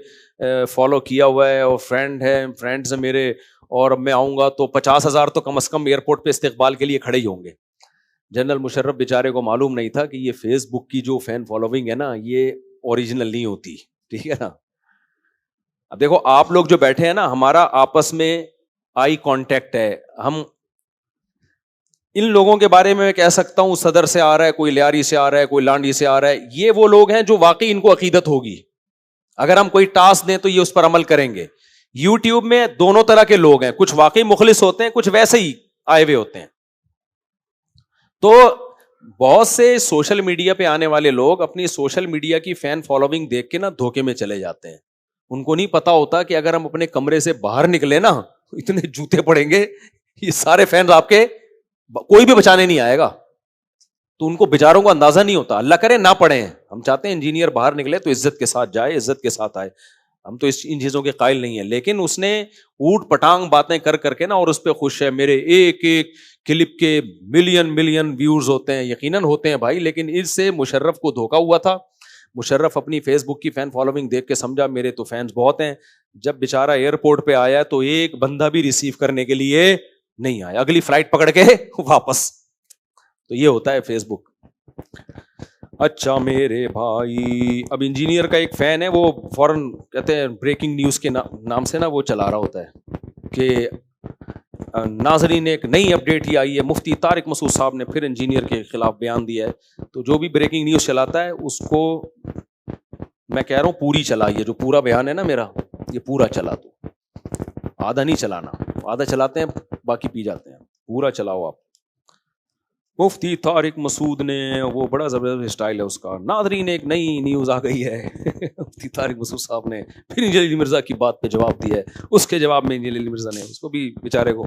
فالو کیا ہوا ہے اور فرینڈز ہیں میرے, اور میں آؤں گا تو 50,000 تو کم از کم ایئرپورٹ پہ استقبال کے لیے کھڑے ہی ہوں گے. جنرل مشرف بیچارے کو معلوم نہیں تھا کہ یہ فیس بک کی جو فین فالوئنگ ہے نا یہ اوریجنل نہیں ہوتی, ٹھیک ہے نا. اب دیکھو آپ لوگ جو بیٹھے ہیں نا, ہمارا آپس میں آئی کانٹیکٹ ہے. ہم ان لوگوں کے بارے میں کہہ سکتا ہوں صدر سے آ رہا ہے, کوئی لیاری سے آ رہا ہے, کوئی لانڈی سے آ رہا ہے, یہ وہ لوگ ہیں جو واقعی ان کو عقیدت ہوگی. اگر ہم کوئی ٹاسک دیں تو یہ اس پر عمل کریں گے. یوٹیوب میں دونوں طرح کے لوگ ہیں, کچھ واقعی مخلص ہوتے ہیں, کچھ ویسے ہی آئے ہوئے ہوتے ہیں. تو بہت سے سوشل میڈیا پہ آنے والے لوگ اپنی سوشل میڈیا کی فین فالوئنگ دیکھ کے نا دھوکے میں چلے جاتے ہیں. ان کو نہیں پتا ہوتا کہ اگر ہم اپنے کمرے سے باہر نکلے نا اتنے جوتے پڑیں گے, یہ سارے فینز آپ کے کوئی بھی بچانے نہیں آئے گا. تو ان کو بیچاروں کو اندازہ نہیں ہوتا. اللہ کرے نہ پڑھیں, ہم چاہتے ہیں انجینئر باہر نکلے تو عزت کے ساتھ جائے, عزت کے ساتھ آئے, ہم تو ان چیزوں کے قائل نہیں ہیں. لیکن اس نے اوٹ پٹانگ باتیں کر کے نا اور اس پہ خوش ہے, میرے ایک ایک کلپ کے ملین ویوز ہوتے ہیں, یقیناً ہوتے ہیں بھائی, لیکن اس سے مشرف کو دھوکا ہوا تھا. مشرف اپنی فیس بک کی فین فالوئنگ دیکھ کے سمجھا میرے تو فینس بہت ہیں. جب بیچارہ ایئرپورٹ پہ آیا تو ایک بندہ بھی ریسیو کرنے کے لیے نہیں آیا, اگلی فلائٹ پکڑ کے واپس. تو یہ ہوتا ہے فیس بک. اچھا میرے بھائی, اب انجینئر کا ایک فین ہے, وہ فوراً کہتے ہیں بریکنگ نیوز کے نام سے نا وہ چلا رہا ہوتا ہے کہ ناظرین ایک نئی اپڈیٹ ہی آئی ہے, مفتی طارق مسعود صاحب نے پھر انجینئر کے خلاف بیان دیا ہے. تو جو بھی بریکنگ نیوز چلاتا ہے اس کو میں کہہ رہا ہوں پوری چلائیے, جو پورا بیان ہے نا میرا یہ پورا چلا دو, آدھا نہیں چلانا. آدھا چلاتے ہیں باقی پی جاتے ہیں, پورا چلاؤ آپ. مفتی طارق مسعود نے, وہ بڑا زبردست اسٹائل ہے اس کا, ناظرین ایک نئی نیوز آ گئی ہے. مفتی طارق مسعود صاحب نے پھر انجینئر علی مرزا کی بات پہ جواب دیا ہے. اس کے جواب میں انجینئر علی مرزا نے اس کو بھی بیچارے کو